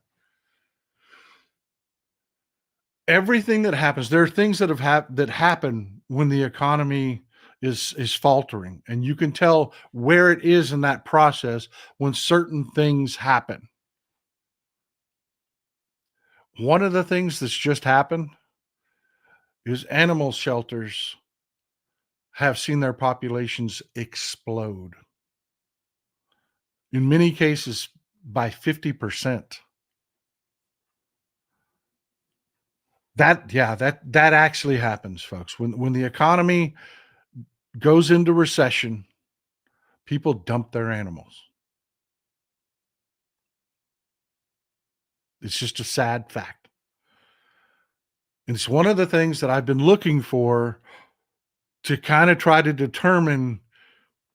Everything that happens, there are things that that happen when the economy is faltering, and you can tell where it is in that process when certain things happen. One of the things that's just happened is animal shelters have seen their populations explode. In many cases, by 50%. That actually happens, folks. When the economy goes into recession, people dump their animals. It's just a sad fact. And it's one of the things that I've been looking for to kind of try to determine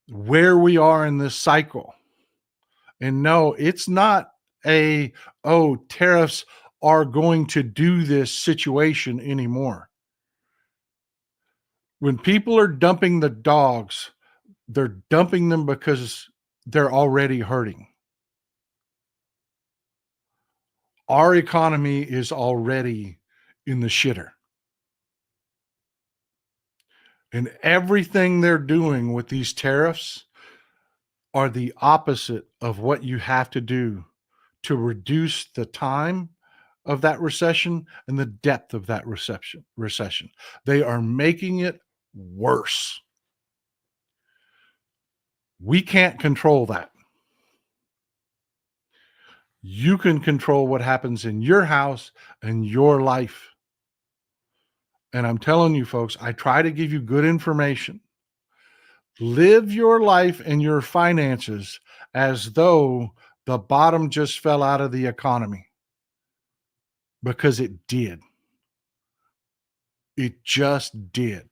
where we are in this cycle. And no, it's not tariffs are going to do this situation anymore. When people are dumping the dogs, they're dumping them because they're already hurting. Our economy is already in the shitter. And everything they're doing with these tariffs are the opposite of what you have to do to reduce the time of that recession and the depth of that recession. They are making it worse. We can't control that. You can control what happens in your house and your life. And I'm telling you, folks, I try to give you good information. Live your life and your finances as though the bottom just fell out of the economy, because it did. It just did.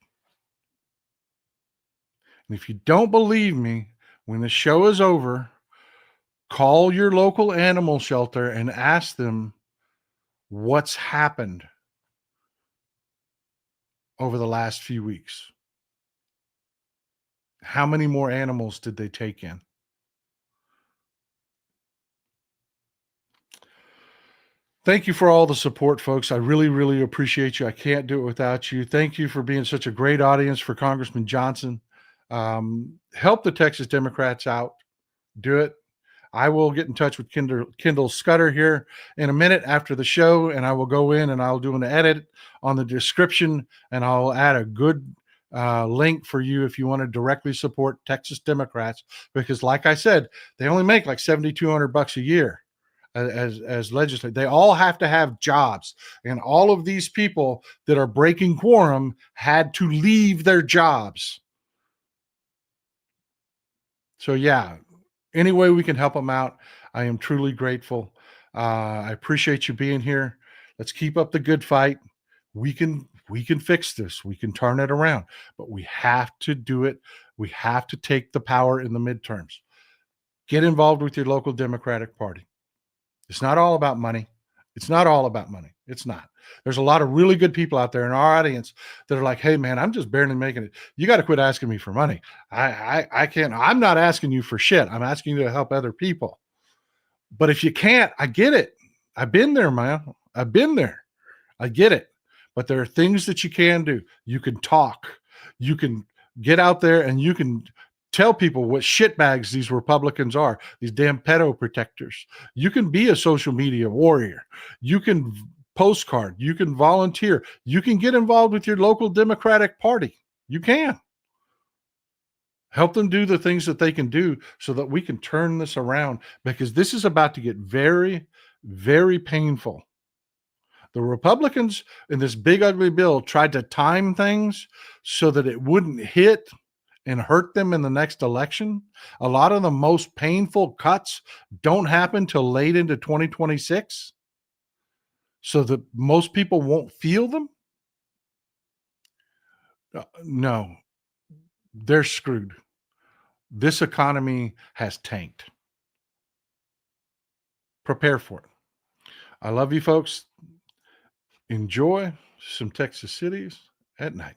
And if you don't believe me, when the show is over, call your local animal shelter and ask them what's happened over the last few weeks. How many more animals did they take in? Thank you for all the support, folks. I really, really appreciate you. I can't do it without you. Thank you for being such a great audience for Congressman Johnson. Help the Texas Democrats out. Do it. I will get in touch with Kendall Scudder here in a minute after the show, and I will go in and I'll do an edit on the description, and I'll add a good link for you if you want to directly support Texas Democrats, because like I said, they only make like $7,200 a year as legislators. They all have to have jobs, and all of these people that are breaking quorum had to leave their jobs. So yeah, any way we can help them out, I am truly grateful. I appreciate you being here. Let's keep up the good fight. We can fix this. We can turn it around, but we have to do it. We have to take the power in the midterms. Get involved with your local Democratic Party. It's not all about money. It's not all about money. It's not. There's a lot of really good people out there in our audience that are like, hey, man, I'm just barely making it. You got to quit asking me for money. I can't. I'm not asking you for shit. I'm asking you to help other people. But if you can't, I get it. I've been there, man. I've been there. I get it. But there are things that you can do. You can talk. You can get out there and you can tell people what shitbags these Republicans are, these damn pedo protectors. You can be a social media warrior. You can postcard. You can volunteer. You can get involved with your local Democratic Party. You can. Help them do the things that they can do so that we can turn this around, because this is about to get very, very painful. The Republicans in this big ugly bill tried to time things so that it wouldn't hit and hurt them in the next election. A lot of the most painful cuts don't happen till late into 2026, so that most people won't feel them. No, they're screwed. This economy has tanked. Prepare for it. I love you, folks. Enjoy some Texas cities at night.